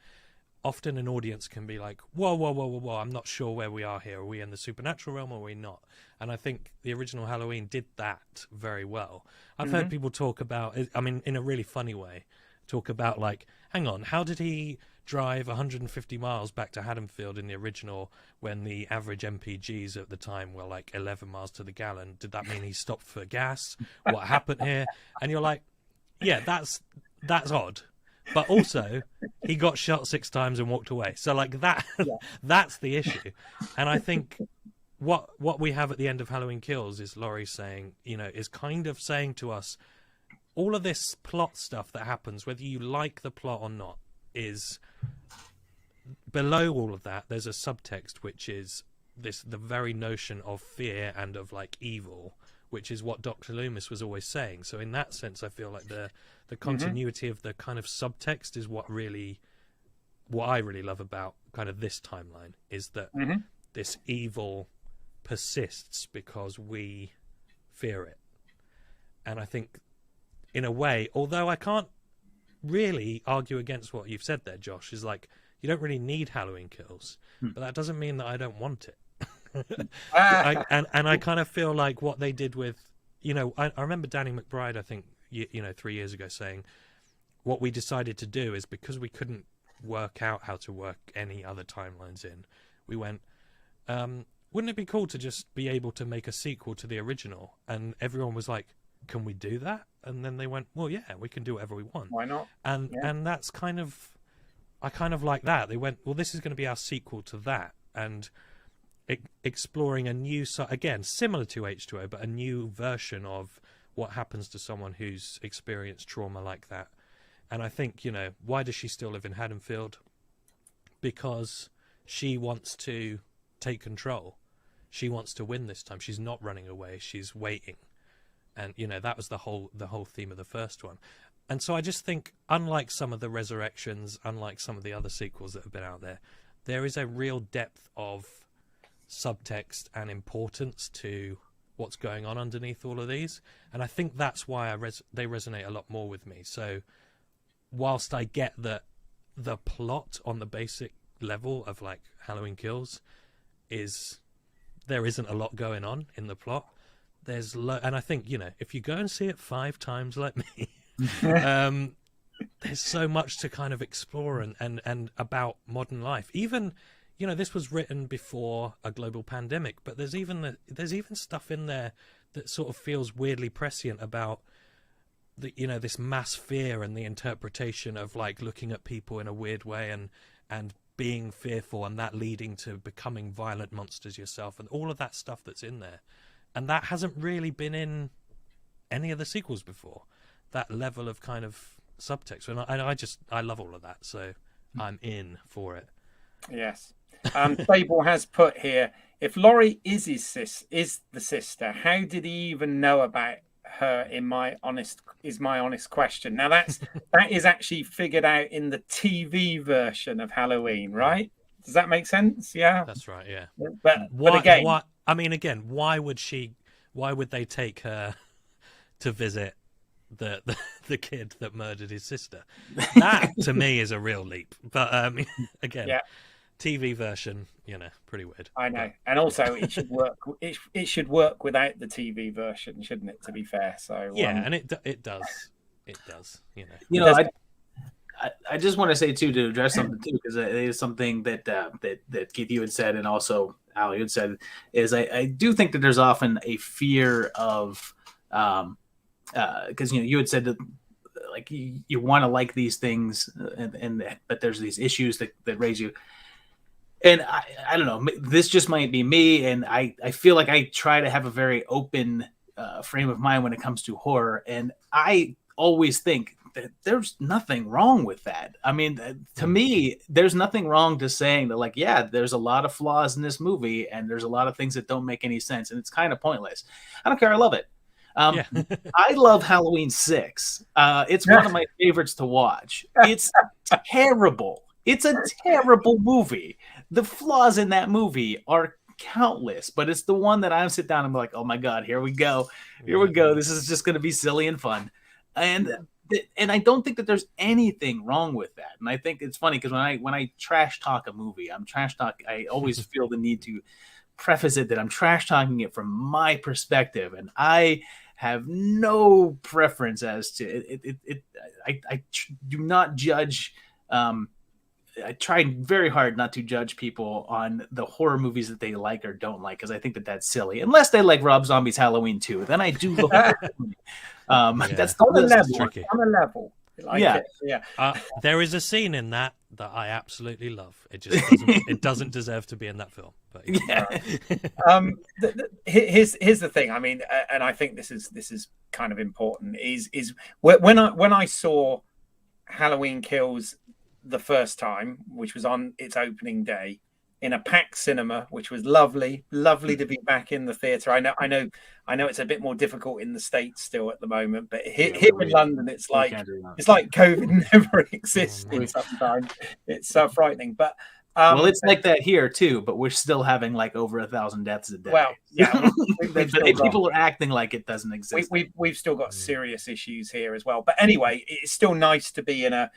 often an audience can be like, whoa, whoa, whoa, whoa, whoa, I'm not sure where we are here. Are we in the supernatural realm or are we not? And I think the original Halloween did that very well. I've heard people talk about, I mean, in a really funny way, talk about like, hang on, how did he drive 150 miles back to Haddonfield in the original when the average MPGs at the time were like 11 miles to the gallon? Did that mean he stopped for gas? What happened here? And you're like, yeah, that's odd. But also, he got shot 6 times and walked away. So like that, that's the issue. And I think what we have at the end of Halloween Kills is Laurie saying, you know, is kind of saying to us, all of this plot stuff that happens, whether you like the plot or not, is below all of that. There's a subtext, which is the very notion of fear and of like evil, which is what Dr. Loomis was always saying. So in that sense, I feel like the continuity of the kind of subtext is what I really love about kind of this timeline, is that this evil persists because we fear it. And I think in a way, although I can't really argue against what you've said there, Josh, is like, you don't really need Halloween Kills, but that doesn't mean that I don't want it. And I kind of feel like what they did with, you know, I remember Danny McBride, I think, you know, 3 years ago saying, what we decided to do is, because we couldn't work out how to work any other timelines in, we went, wouldn't it be cool to just be able to make a sequel to the original? And everyone was like, can we do that? And then they went, well, yeah, we can do whatever we want. Why not? And that's kind of, I kind of like that. They went, well, this is going to be our sequel to that. And exploring a new, again, similar to H2O, but a new version of what happens to someone who's experienced trauma like that. And I think, you know, why does she still live in Haddonfield? Because she wants to take control. She wants to win this time. She's not running away. She's waiting. And, you know, that was the whole theme of the first one. And so I just think, unlike some of the resurrections, unlike some of the other sequels that have been out there, there is a real depth of subtext and importance to what's going on underneath all of these. And I think that's why they resonate a lot more with me. So whilst I get that the plot on the basic level of like Halloween Kills is, there isn't a lot going on in the plot. There's and I think, you know, if you go and see it 5 times like me, there's so much to kind of explore and about modern life. Even, you know, this was written before a global pandemic, but there's even stuff in there that sort of feels weirdly prescient about the, you know, this mass fear and the interpretation of like looking at people in a weird way and being fearful, and that leading to becoming violent monsters yourself, and all of that stuff that's in there. And that hasn't really been in any of the sequels before, that level of kind of subtext. And I love all of that, so I'm in for it. Yes. Fable has put here, if Laurie is the sister, how did he even know about her? My honest question. Now that is actually figured out in the TV version of Halloween, right? Does that make sense? Yeah, that's right. Yeah, but again, why would they take her to visit the kid that murdered his sister? That to me is a real leap. But again, yeah. TV version, you know, pretty weird. I know, and also it should work. It should work without the TV version, shouldn't it? To be fair, so yeah, and it does. It does. You know. You know, I just want to say too, to address something too, because it is something that Keith, you had said, and also Al, you had said, is I do think that there's often a fear of, because you had said that like you want to like these things, but there's these issues that raise you. And I don't know, this just might be me, and I feel like I try to have a very open frame of mind when it comes to horror, and I always think that there's nothing wrong with that. I mean, to me, there's nothing wrong to saying that, like, yeah, there's a lot of flaws in this movie, and there's a lot of things that don't make any sense, and it's kind of pointless. I don't care, I love it. I love Halloween 6. It's one of my favorites to watch. It's terrible. It's a terrible movie. The flaws in that movie are countless, but it's the one that I sit down and be like, oh my God, here we go. This is just going to be silly and fun. And I don't think that there's anything wrong with that. And I think it's funny because when I trash talk a movie, I always feel the need to preface it that I'm trash talking it from my perspective, and I have no preference as to it. I do not judge. I tried very hard not to judge people on the horror movies that they like or don't like, because I think that that's silly. Unless they like Rob Zombie's Halloween 2, then I do look at it. That's on a level. Tricky. On a level. Like there is a scene in that I absolutely love. It doesn't deserve to be in that film. But here's the thing. I mean, and I think this is kind of important. Is when I saw Halloween Kills the first time, which was on its opening day in a packed cinema, which was lovely to be back in the theater. I know it's a bit more difficult in the States still at the moment, but here in London it's like COVID never existed sometimes. It's frightening, but well, it's like that here too, but we're still having like over 1,000 deaths a day. Well, yeah, people are acting like it doesn't exist. We've still got serious issues here as well. But anyway, it's still nice to be in a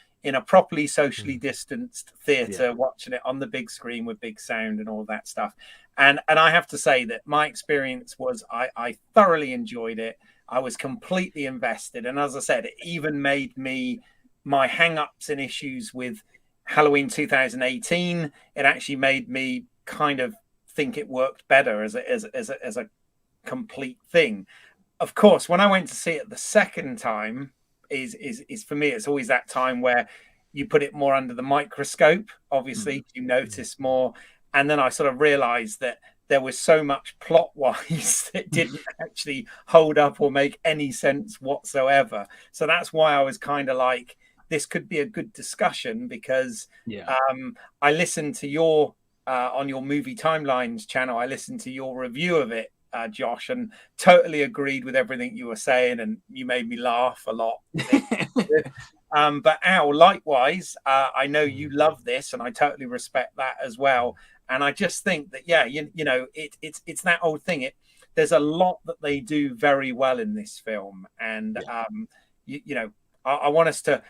properly socially distanced theater, watching it on the big screen with big sound and all that stuff. And I have to say that my experience was I thoroughly enjoyed it. I was completely invested, and as I said, it even made my hang-ups and issues with Halloween 2018, it actually made me kind of think it worked better as a complete thing. Of course, when I went to see it the second time, is for me, it's always that time where you put it more under the microscope. Obviously, you notice more, and then I sort of realized that there was so much plot wise that didn't actually hold up or make any sense whatsoever. So that's why I was kind of like, this could be a good discussion, because I listened to your on your Movie Timelines channel, I listened to your review of it, Josh, and totally agreed with everything you were saying, and you made me laugh a lot. But Al, likewise, I know you love this, and I totally respect that as well. And I just think that it's that old thing. There's a lot that they do very well in this film, and I want us to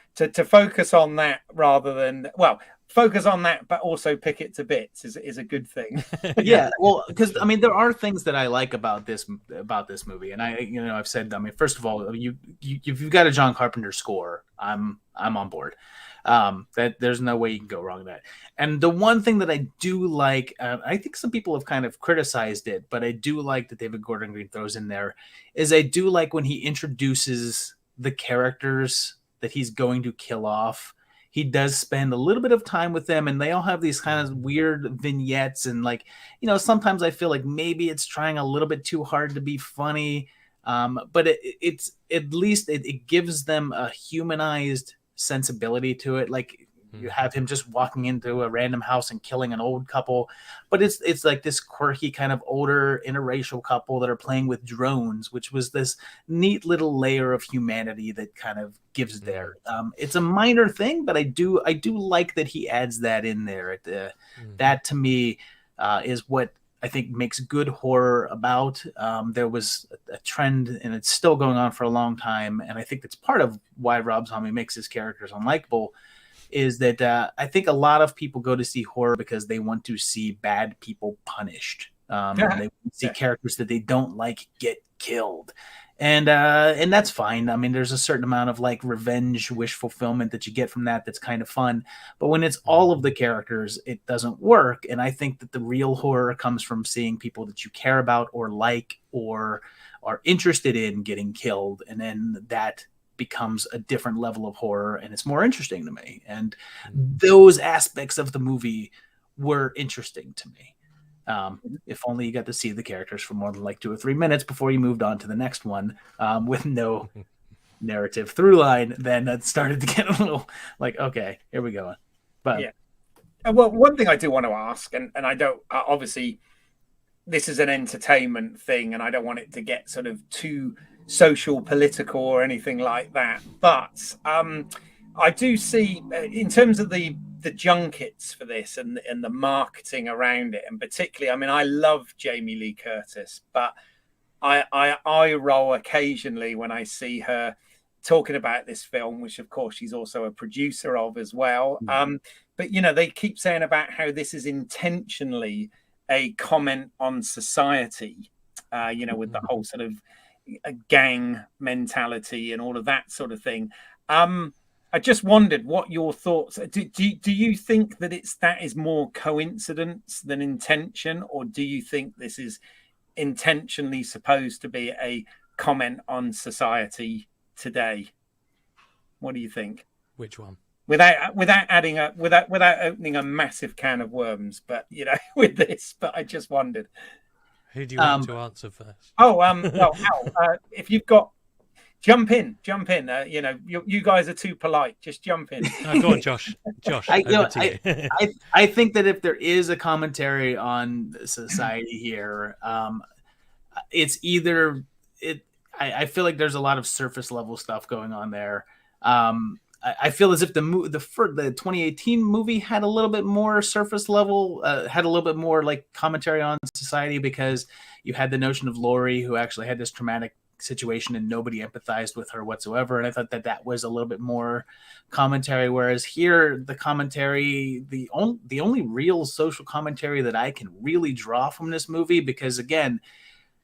focus on that rather than focus on that, but also pick it to bits is a good thing. Yeah, well, because I mean, there are things that I like about this movie, and I've said, I mean, first of all, you've got a John Carpenter score, I'm on board. That there's no way you can go wrong with that. And the one thing that I do like, I think some people have kind of criticized it, but I do like that David Gordon Green throws in there, is I do like when he introduces the characters that he's going to kill off. He does spend a little bit of time with them, and they all have these kind of weird vignettes, and sometimes I feel like maybe it's trying a little bit too hard to be funny, but it's at least it gives them a humanized sensibility to it. Like, you have him just walking into a random house and killing an old couple, but it's like this quirky kind of older interracial couple that are playing with drones, which was this neat little layer of humanity that kind of gives there. It's a minor thing, but I do like that he adds that in there. That to me is what I think makes good horror about. There was a trend, and it's still going on for a long time, and I think that's part of why Rob Zombie makes his characters unlikable, is that I think a lot of people go to see horror because they want to see bad people punished. They want to see characters that they don't like get killed. And that's fine. I mean, there's a certain amount of like revenge wish fulfillment that you get from that that's kind of fun. But when it's all of the characters, it doesn't work. And I think that the real horror comes from seeing people that you care about or like or are interested in getting killed. And then that becomes a different level of horror, and it's more interesting to me. And those aspects of the movie were interesting to me. If only you got to see the characters for more than like 2 or 3 minutes before you moved on to the next one, with no narrative through line, then it started to get a little like, okay, here we go. But well, one thing I do want to ask, and I don't, obviously this is an entertainment thing, and I don't want it to get sort of too social, political, or anything like that. But I do see, in terms of the the junkets for this and the marketing around it, and particularly, I mean, I love Jamie Lee Curtis, but I roll occasionally when I see her talking about this film, which of course she's also a producer of as well. But they keep saying about how this is intentionally a comment on society, with the whole sort of gang mentality and all of that sort of thing. I just wondered what your thoughts. Do you think that that is more coincidence than intention, or do you think this is intentionally supposed to be a comment on society today? What do you think? Which one? Without opening a massive can of worms, but with this. But I just wondered. Who do you want to answer first? Well, Al, if you've got. Jump in. You guys are too polite. Just jump in. Go on, Josh. I think that if there is a commentary on society here, it's either it. I feel like there's a lot of surface level stuff going on there. I feel as if the 2018 movie had a little bit more surface level, had a little bit more like commentary on society, because you had the notion of Laurie, who actually had this traumatic situation and nobody empathized with her whatsoever, and I thought that was a little bit more commentary, whereas here the commentary, the only real social commentary that I can really draw from this movie, because again,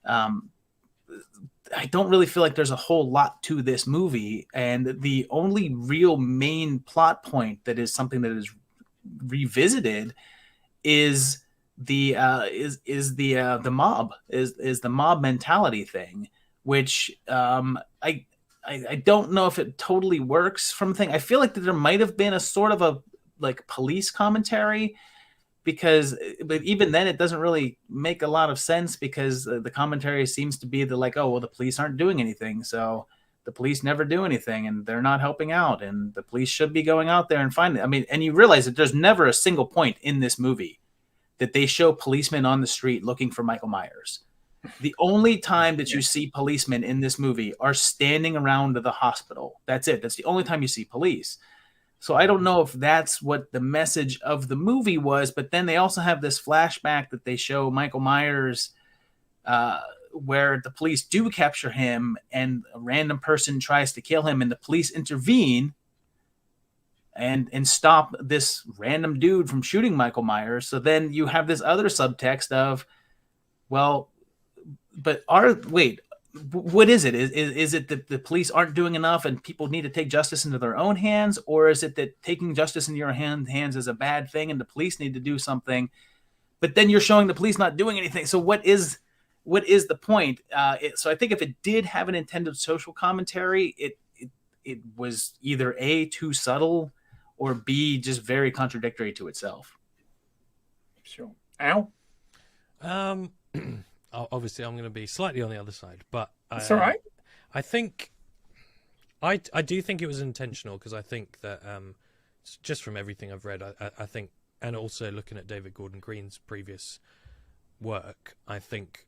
I don't really feel like there's a whole lot to this movie, and the only real main plot point that is something that is revisited is the mob mentality thing, which I don't know if it totally works from thing. I feel like that there might have been a sort of a like police commentary, but even then it doesn't really make a lot of sense, because the commentary seems to be the police aren't doing anything, so the police never do anything and they're not helping out, and the police should be going out there and finding. I mean, and you realize that there's never a single point in this movie that they show policemen on the street looking for Michael Myers. The only time that you see policemen in this movie are standing around the hospital. That's it. That's the only time you see police. So I don't know if that's what the message of the movie was, but then they also have this flashback that they show Michael Myers where the police do capture him and a random person tries to kill him, and the police intervene and stop this random dude from shooting Michael Myers. So then you have this other subtext of, well, but what is it? Is it that the police aren't doing enough and people need to take justice into their own hands? Or is it that taking justice into your hands is a bad thing and the police need to do something? But then you're showing the police not doing anything. So what is the point? So I think if it did have an intended social commentary, it was either A, too subtle, or B, just very contradictory to itself. Sure. Al? Obviously, I'm going to be slightly on the other side, but that's all right. I think I do think it was intentional, because I think that just from everything I've read, I think, and also looking at David Gordon Green's previous work, I think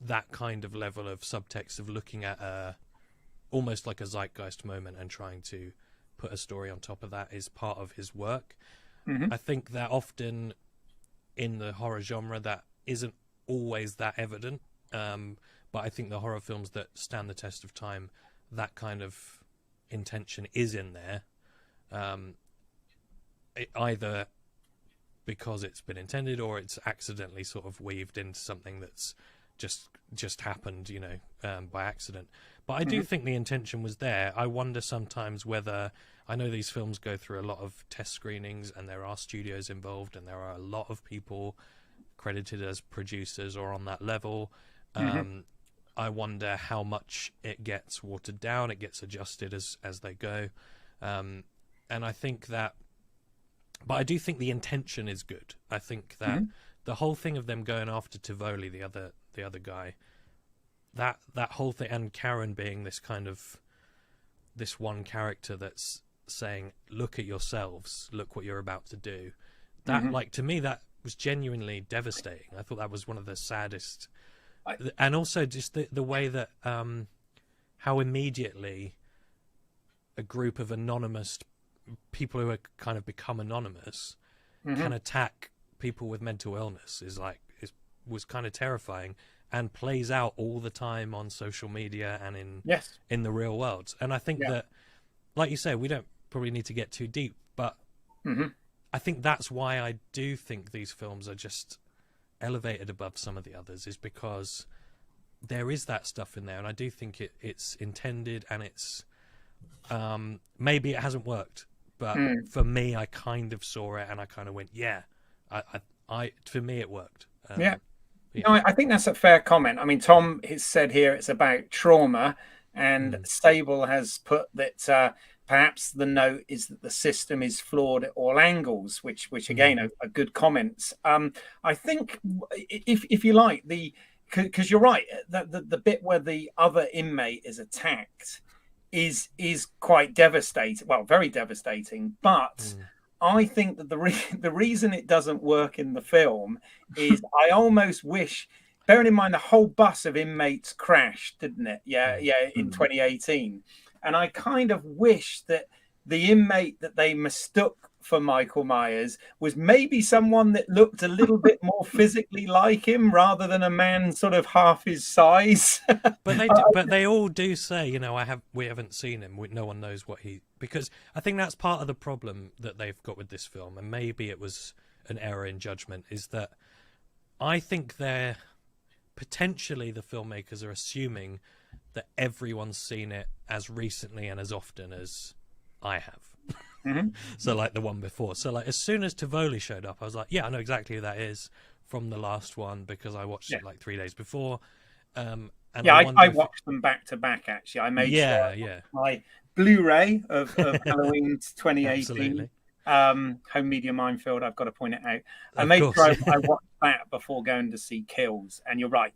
that kind of level of subtext of looking at almost like a zeitgeist moment and trying to put a story on top of that is part of his work. I think that often in the horror genre that isn't always that evident, but I think the horror films that stand the test of time, that kind of intention is in there, either because it's been intended or it's accidentally sort of weaved into something that's just happened, by accident. But I do think the intention was there. I wonder sometimes whether, I know these films go through a lot of test screenings and there are studios involved and there are a lot of people credited as producers or on that level. I wonder how much it gets watered down, it gets adjusted as they go. And I think that, but I do think the intention is good. I think that the whole thing of them going after Tivoli, the other guy, that whole thing, and Karen being this kind of this one character that's saying, look at yourselves, look what you're about to do. That like, to me, that was genuinely devastating. I thought that was one of the saddest, and also just the way that how immediately a group of anonymous people who are kind of become anonymous Mm-hmm. can attack people with mental illness was kind of terrifying, and plays out all the time on social media and Yes. in the real world. And I think Yeah. that, like you say, we don't probably need to get too deep, but Mm-hmm. I think that's why I do think these films are just elevated above some of the others, is because there is that stuff in there, and I do think it's intended, and it's maybe it hasn't worked, but for me, I kind of saw it and I kind of went, yeah, I for me it worked. Yeah. Yeah. No, I think that's a fair comment. I mean, Tom has said here it's about trauma, and Sable has put that perhaps the note is that the system is flawed at all angles, which again are good comments. I think if you like, because you're right, the bit where the other inmate is attacked is quite devastating. Well, very devastating, but. I think that the reason it doesn't work in the film is I almost wish, bearing in mind the whole bus of inmates crashed, didn't it? Yeah, in 2018. And I kind of wish that the inmate that they mistook for Michael Myers was maybe someone that looked a little bit more physically like him rather than a man sort of half his size. But they all do say, we haven't seen him. No one knows what because I think that's part of the problem that they've got with this film, and maybe it was an error in judgment, is that I think they're potentially, the filmmakers are assuming that everyone's seen it as recently and as often as I have. Mm-hmm. So like the one before. So like as soon as Tivoli showed up, I was like, yeah, I know exactly who that is from the last one, because I watched it like 3 days before. And I watched them back to back, actually. I made sure my Blu-ray of Halloween 2018. Absolutely. Home Media Minefield, I've got to point it out. I made sure I watched that before going to see Kills. And you're right,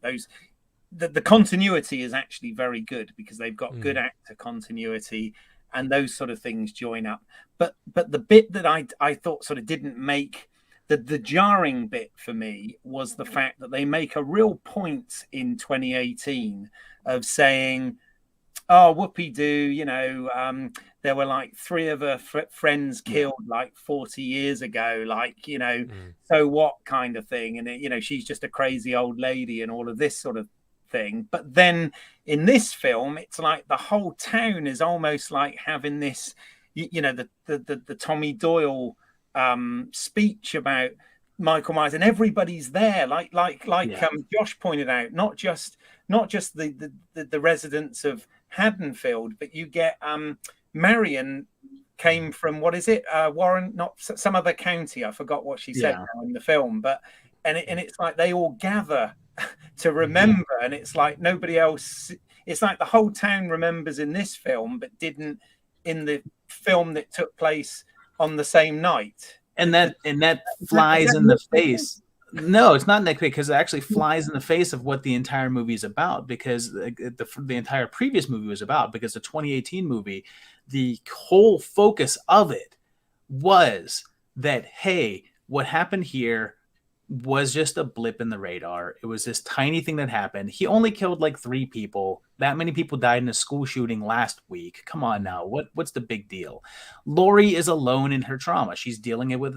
the continuity is actually very good, because they've got good actor continuity, and those sort of things join up. But the bit that I thought sort of didn't make the jarring bit for me was the fact that they make a real point in 2018 of saying, oh, whoopee-doo, there were like 3 of her friends killed like 40 years ago, like, so what kind of thing. And, she's just a crazy old lady and all of this sort of thing. But then in this film, it's like the whole town is almost like having this, the Tommy Doyle speech about Michael Myers, and everybody's there, like Josh pointed out, not just the residents of Haddonfield, but you get Marion came from, what is it, Warren, not some other county, I forgot what she said now in the film, but and it's like they all gather to remember, and it's like nobody else, it's like the whole town remembers in this film but didn't in the film that took place on the same night. And that flies in the face. No, it's not in that quick, because it actually flies in the face of what the entire movie is about, because the entire previous movie was about, because the 2018 movie, the whole focus of it was that, hey, what happened here was just a blip in the radar. It was this tiny thing that happened. He only killed like 3 people. That many people died in a school shooting last week. Come on now. What's the big deal? Lori is alone in her trauma. She's dealing with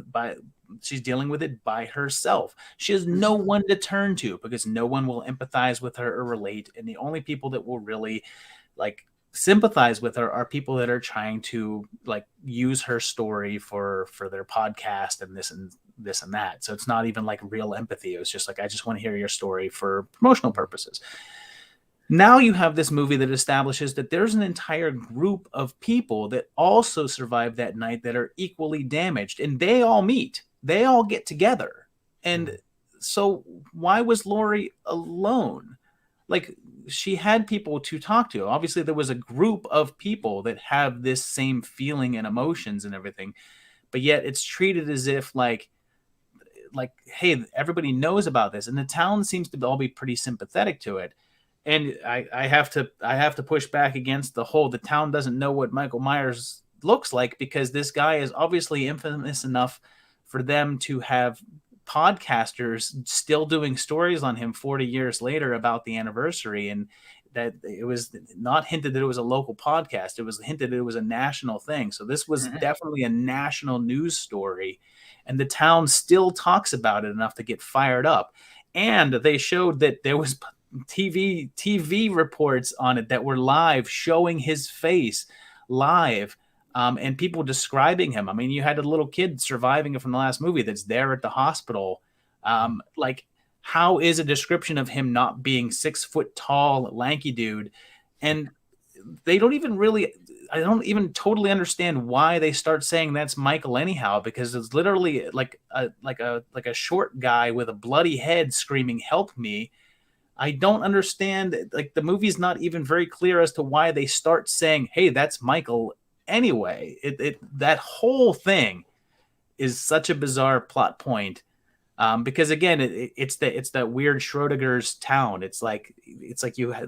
it by herself. She has no one to turn to, because no one will empathize with her or relate. And the only people that will really sympathize with her are people that are trying to use her story for their podcast and this and that. So it's not even like real empathy. It was just like, I just want to hear your story for promotional purposes. Now you have this movie that establishes that there's an entire group of people that also survived that night that are equally damaged, and they all meet. They all get together. And so why was Lori alone? She had people to talk to. Obviously, there was a group of people that have this same feeling and emotions and everything, but yet it's treated as if hey, everybody knows about this, and the town seems to all be pretty sympathetic to it. And I have to push back against the town doesn't know what Michael Myers looks like, because this guy is obviously infamous enough for them to have podcasters still doing stories on him 40 years later about the anniversary. And that it was not hinted that it was a local podcast. It was hinted that it was a national thing. So this was definitely a national news story, and the town still talks about it enough to get fired up. And they showed that there was TV reports on it that were live, showing his face live, and people describing him. I mean, you had a little kid surviving it from the last movie that's there at the hospital. Like, how is a description of him not being 6 foot tall, lanky dude? And they don't even really, I don't even totally understand why they start saying that's Michael anyhow, because it's literally like a short guy with a bloody head screaming, "Help me." I don't understand. Like, the movie's not even very clear as to why they start saying, "Hey, that's Michael." Anyway, that whole thing is such a bizarre plot point. Because again, it's that weird Schrodinger's town. It's like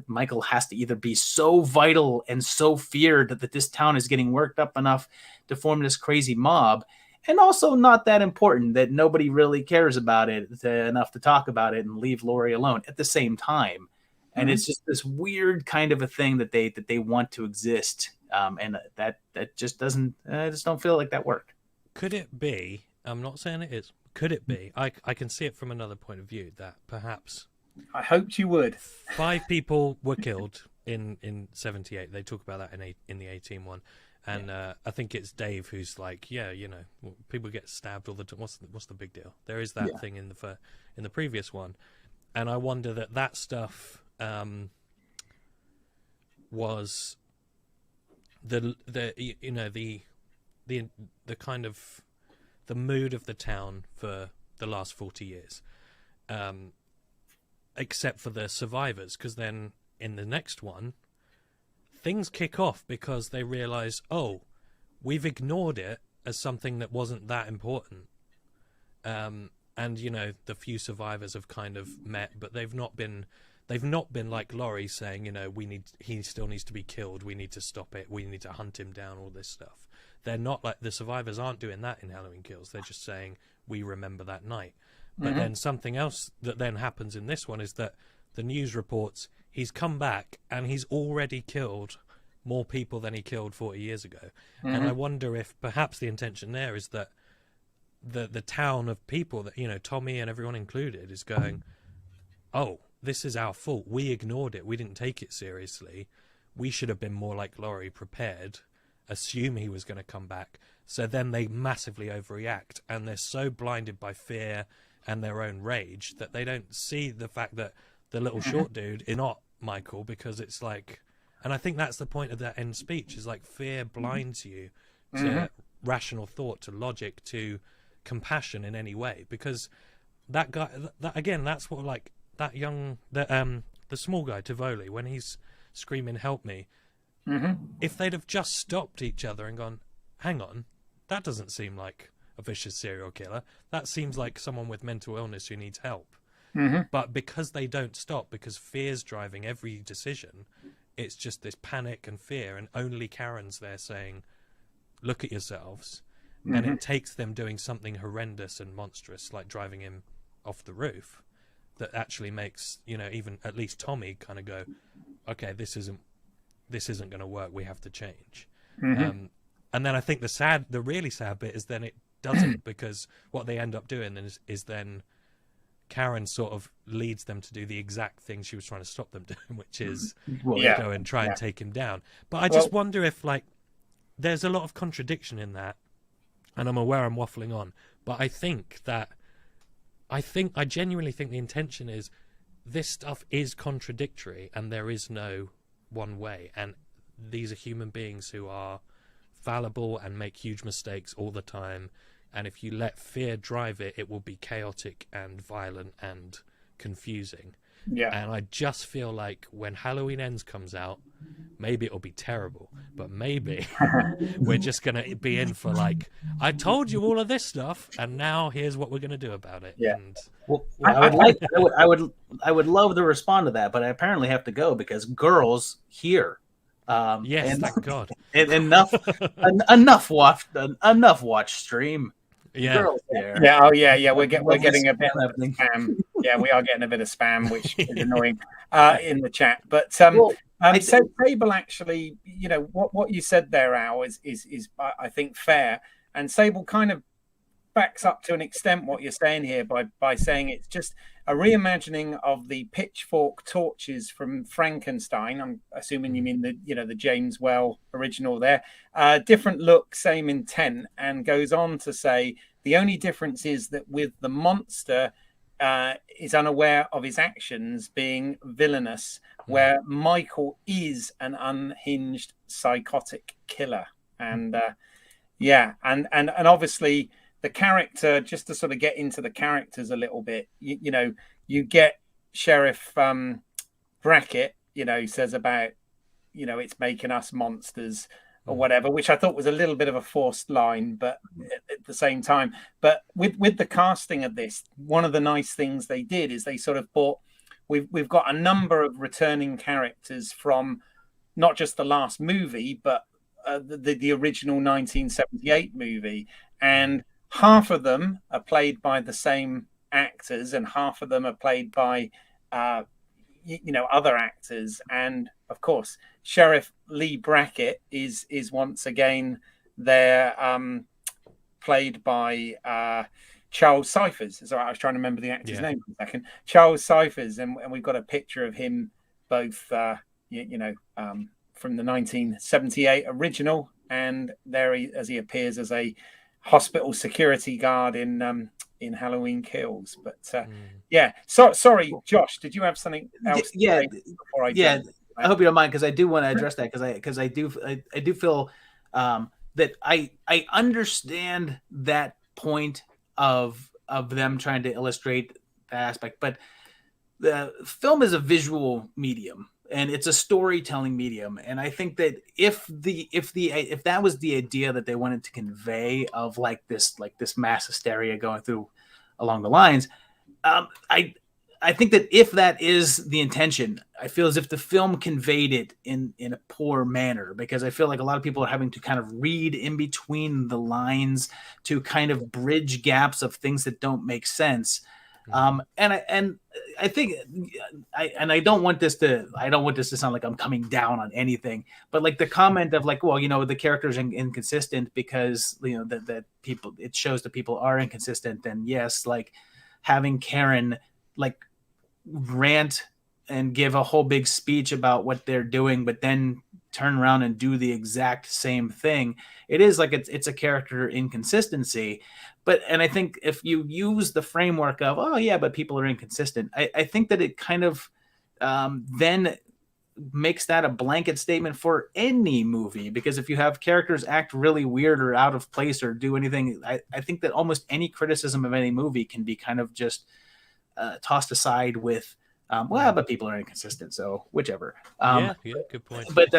Michael has to either be so vital and so feared that this town is getting worked up enough to form this crazy mob, and also not that important that nobody really cares about it enough to talk about it and leave Laurie alone at the same time. And it's just this weird kind of a thing that they want to exist, and that just doesn't. I just don't feel like that worked. Could it be? I'm not saying it is. Could it be? I can see it from another point of view, that perhaps I hoped you would. 5 people were killed in 78. They talk about that in the 18 one, and I think it's Dave who's like, yeah, you know, people get stabbed all the time. What's the big deal? There is that thing in the previous one, and I wonder that stuff was the kind of the mood of the town for the last 40 years, except for the survivors, because then in the next one, things kick off because they realize, oh, we've ignored it as something that wasn't that important. And, you know, the few survivors have kind of met, but they've not been like Laurie saying, you know, he still needs to be killed. We need to stop it. We need to hunt him down, all this stuff. They're not like, the survivors aren't doing that in Halloween Kills. They're just saying, we remember that night. But then something else that then happens in this one is that the news reports he's come back and he's already killed more people than he killed 40 years ago. And I wonder if perhaps the intention there is that the town of people that, you know, Tommy and everyone included, is going, oh, this is our fault. We ignored it. We didn't take it seriously. We should have been more like Laurie, prepared, assume he was going to come back. So then they massively overreact, and they're so blinded by fear and their own rage that they don't see the fact that the little short dude is not Michael, because it's like, and I think that's the point of that end speech, is like fear blinds you to rational thought, to logic, to compassion in any way. Because that guy, that's what, like, that young, the small guy, Tivoli, when he's screaming, "Help me," if they'd have just stopped each other and gone, hang on, that doesn't seem like a vicious serial killer. That seems like someone with mental illness who needs help. But because they don't stop, because fear's driving every decision, it's just this panic and fear, and only Karen's there saying, look at yourselves. And it takes them doing something horrendous and monstrous, like driving him off the roof, that actually makes, you know, even at least Tommy kind of go, okay, this isn't going to work. We have to change. And then I think the really sad bit is then it doesn't, because what they end up doing is then Karen sort of leads them to do the exact thing she was trying to stop them doing, which is go and try and take him down. But I just wonder if, like, there's a lot of contradiction in that, and I'm aware I'm waffling on, but I genuinely think the intention is this stuff is contradictory, and there is no one way, and these are human beings who are fallible and make huge mistakes all the time, and if you let fear drive it, it will be chaotic and violent and confusing. And I just feel like when Halloween Ends comes out, maybe it'll be terrible, but maybe we're just going to be in for, like, I told you all of this stuff, and now here's what we're going to do about it. And I would love to respond to that, but I apparently have to go because girls here. Yes, thank God. And enough watch stream. Yeah. Girls here. Yeah. Oh, yeah. We're getting a bit of spam. Yeah, we are getting a bit of spam, which is annoying in the chat. But Well, so Sable, actually, you know, what you said there, Al, is I think fair. And Sable kind of backs up to an extent what you're saying here by saying it's just a reimagining of the pitchfork torches from Frankenstein. I'm assuming you mean the James Well original there. Different look, same intent, and goes on to say the only difference is that with the monster is unaware of his actions being villainous, where Michael is an unhinged psychotic killer. And and obviously the character, just to sort of get into the characters a little bit, you know, you get Sheriff Brackett, you know, says about, you know, it's making us monsters or whatever, which I thought was a little bit of a forced line, but at the same time. But with the casting of this, one of the nice things they did is they sort of brought, we've got a number of returning characters from not just the last movie, but the original 1978 movie, and half of them are played by the same actors, and half of them are played by other actors. And of course, Sheriff Lee Brackett is once again there, played by Charles Cyphers. So I was trying to remember the actor's name for a second. Charles Cyphers, and we've got a picture of him both, from the 1978 original, and there as he appears as a hospital security guard in Halloween Kills. But sorry, Josh, did you have something else to say before I jump? I hope you don't mind, because I do want to address that, because I do feel that I understand that point of them trying to illustrate that aspect, but the film is a visual medium and it's a storytelling medium, and I think that if that was the idea that they wanted to convey of like this mass hysteria going through along the lines, I think that if that is the intention, I feel as if the film conveyed it in a poor manner, because I feel like a lot of people are having to kind of read in between the lines to kind of bridge gaps of things that don't make sense. And I think I don't want this to sound like I'm coming down on anything, but like the comment of like, well, you know, the character's inconsistent because, you know, that people, it shows that people are inconsistent. And yes, like having Karen like rant and give a whole big speech about what they're doing, but then turn around and do the exact same thing. It is like it's a character inconsistency. And I think if you use the framework of, oh yeah, but people are inconsistent, I think that it kind of then makes that a blanket statement for any movie, because if you have characters act really weird or out of place or do anything, I think that almost any criticism of any movie can be kind of just tossed aside with, well, but people are inconsistent, so whichever. Good point. But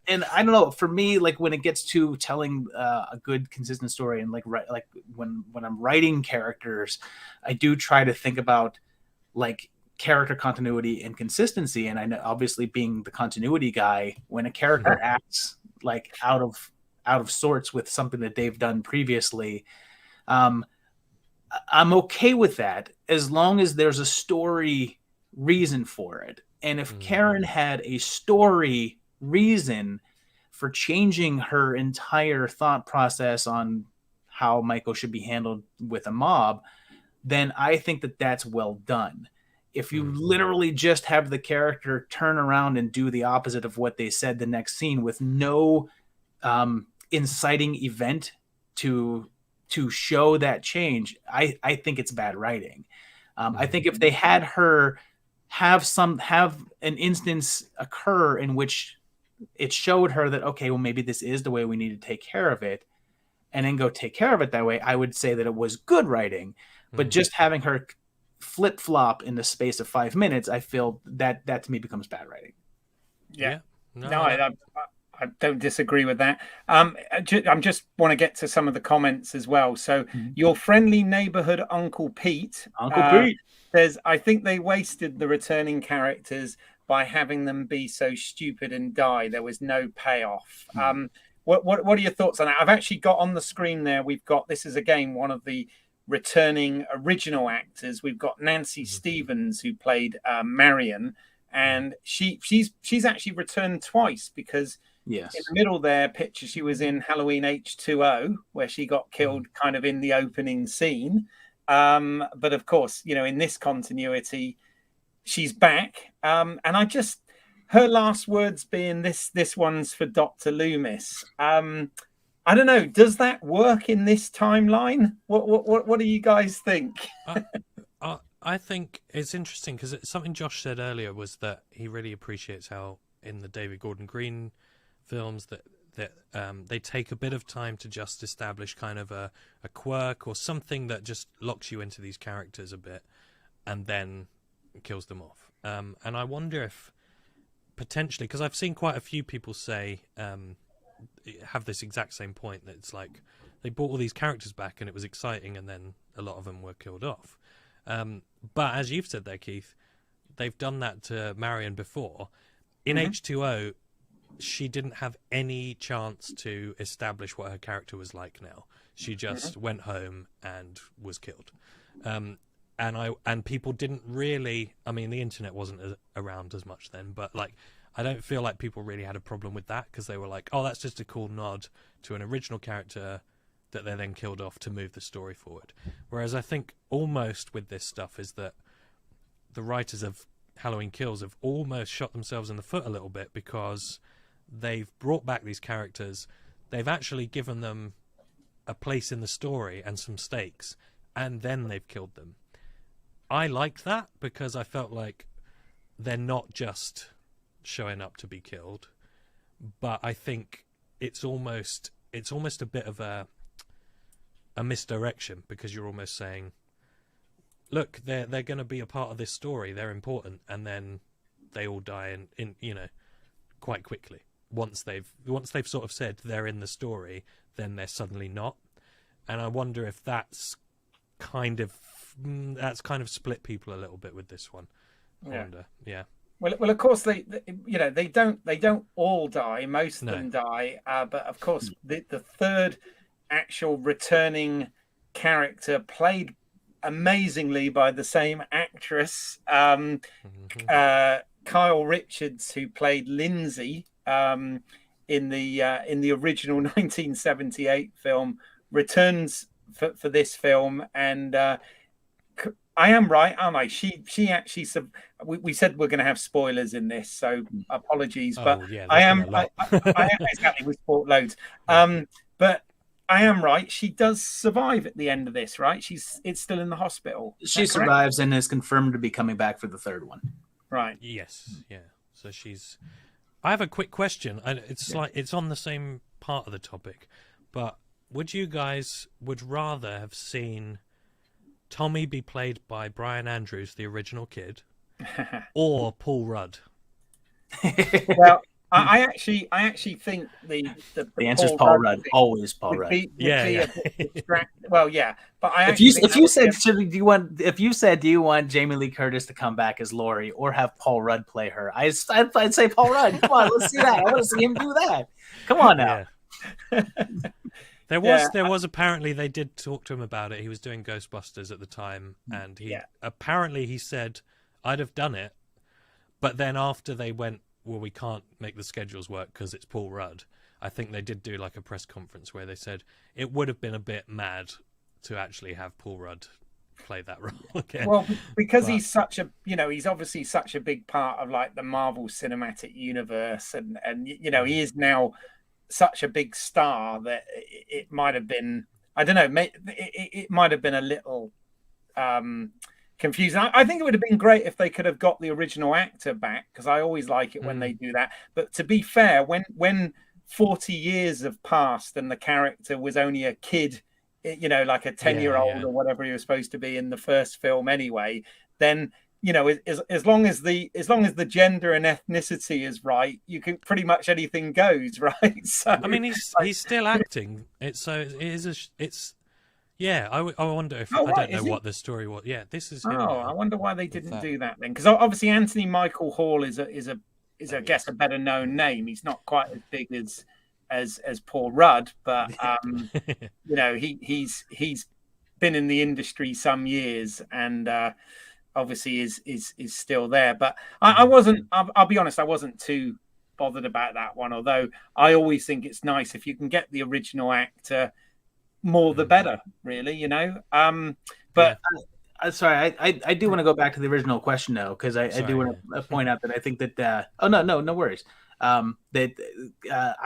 and I don't know, for me, like when it gets to telling a good consistent story, and like when I'm writing characters, I do try to think about like character continuity and consistency. And I know, obviously, being the continuity guy, when a character acts like out of sorts with something that they've done previously, I'm okay with that as long as there's a story reason for it. And if Karen had a story reason for changing her entire thought process on how Michael should be handled with a mob, then I think that that's well done. If you literally just have the character turn around and do the opposite of what they said the next scene with no inciting event to show that change, I think it's bad writing. I think if they had her have an instance occur in which it showed her that, okay, well, maybe this is the way we need to take care of it, and then go take care of it that way, I would say that it was good writing. But just having her flip-flop in the space of 5 minutes, I feel that to me becomes bad writing. I don't disagree with that. I just want to get to some of the comments as well. So your friendly neighborhood Uncle Pete says, I think they wasted the returning characters by having them be so stupid and die. There was no payoff. What are your thoughts on that? I've actually got on the screen there, we've got, this is again one of the returning original actors. We've got Nancy Stevens, who played Marion, and she's actually returned twice, because in the middle there picture she was in Halloween H2O, where she got killed kind of in the opening scene. But of course, in this continuity, she's back. And her last words being this one's for Dr. Loomis. I don't know. Does that work in this timeline? What do you guys think? I think it's interesting, because something Josh said earlier was that he really appreciates how in the David Gordon Green films that they take a bit of time to just establish kind of a quirk or something that just locks you into these characters a bit and then kills them off. And I wonder if potentially, because I've seen quite a few people say have this exact same point, that it's like they brought all these characters back and it was exciting, and then a lot of them were killed off. But as you've said there, Keith, they've done that to Marion before. In H2O, she didn't have any chance to establish what her character was like now. She just went home and was killed. And people didn't really, I mean, the internet wasn't around as much then, but like, I don't feel like people really had a problem with that, because they were like, oh, that's just a cool nod to an original character that they then killed off to move the story forward. Whereas I think almost with this stuff is that the writers of Halloween Kills have almost shot themselves in the foot a little bit, because they've brought back these characters, they've actually given them a place in the story and some stakes, and then they've killed them. I liked that, because I felt like they're not just showing up to be killed, but I think it's almost a bit of a misdirection, because you're almost saying, look, they're going to be a part of this story, they're important, and then they all die in quite quickly. Once they've sort of said they're in the story, then they're suddenly not. And I wonder if that's kind of split people a little bit with this one. I wonder. Yeah. Well, of course they don't all die. Most of them die, but of course the third actual returning character, played amazingly by the same actress, Kyle Richards, who played Lindsay in the original 1978 film, returns for this film. And I am right, aren't I? She actually we said we're going to have spoilers in this, so apologies. But I am exactly, we spoiled loads. But I am right. She does survive at the end of this, right? It's still in the hospital. She survives and is confirmed to be coming back for the third one. Right. Yes. Yeah. So I have a quick question. It's like it's on the same part of the topic, but would you guys rather have seen Tommy be played by Brian Andrews, the original kid, or Paul Rudd? Well, I actually think the answer is Paul Rudd. Always Paul Rudd. Well, yeah, but if you said do you want Jamie Lee Curtis to come back as Laurie or have Paul Rudd play her, I'd say Paul Rudd. Come on, let's see that. I want to see him do that. Come on now. Yeah. There was apparently, they did talk to him about it. He was doing Ghostbusters at the time, and he said, I'd have done it, but then after they went, well, we can't make the schedules work because it's Paul Rudd. I think they did do like a press conference where they said it would have been a bit mad to actually have Paul Rudd play that role again. Well, because he's such a, he's obviously such a big part of like the Marvel Cinematic Universe, and he is now such a big star that it might have been, I don't know, it might have been a little confusing. I think it would have been great if they could have got the original actor back, because I always like it when they do that. But to be fair, when 40 years have passed and the character was only a kid, like a 10-year-old or whatever he was supposed to be in the first film anyway, then as long as the gender and ethnicity is right, you can pretty much anything goes, right? So I mean, he's still acting. I wonder if I don't know what the story was. Yeah, this is. I wonder why they didn't do that then, because obviously Anthony Michael Hall is I guess a better known name. He's not quite as big as Paul Rudd, but he's been in the industry some years, and obviously is still there. But I wasn't. I'll be honest, I wasn't too bothered about that one. Although I always think it's nice if you can get the original actor, more the better, really. You know. But sorry, I do want to go back to the original question though, because I do want to point out that I think that oh no worries. I'm going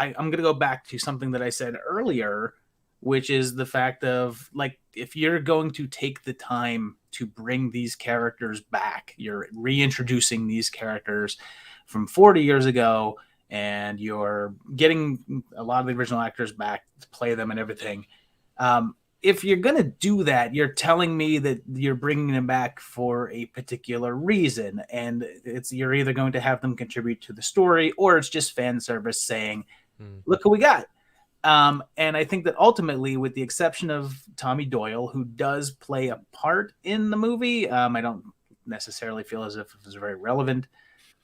to go back to something that I said earlier, which is the fact of, like, if you're going to take the time to bring these characters back, you're reintroducing these characters from 40 years ago, and you're getting a lot of the original actors back to play them and everything. If you're going to do that, you're telling me that you're bringing them back for a particular reason, and you're either going to have them contribute to the story, or it's just fan service saying, look who we got. And I think that ultimately, with the exception of Tommy Doyle, who does play a part in the movie, I don't necessarily feel as if it was a very relevant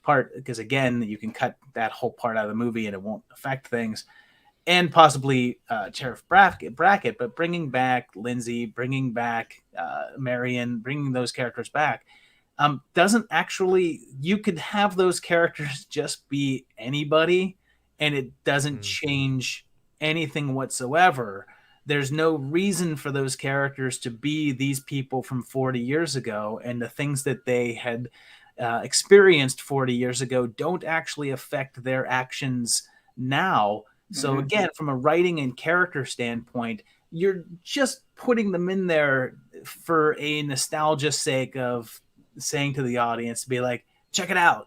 part, because again, you can cut that whole part out of the movie and it won't affect things. And possibly Sheriff Brackett, but bringing back Lindsay, bringing back Marion, bringing those characters back, doesn't actually, you could have those characters just be anybody, and it doesn't change anything whatsoever. There's no reason for those characters to be these people from 40 years ago, and the things that they had experienced 40 years ago don't actually affect their actions now. So again, from a writing and character standpoint, you're just putting them in there for a nostalgia sake of saying to the audience to be like, check it out.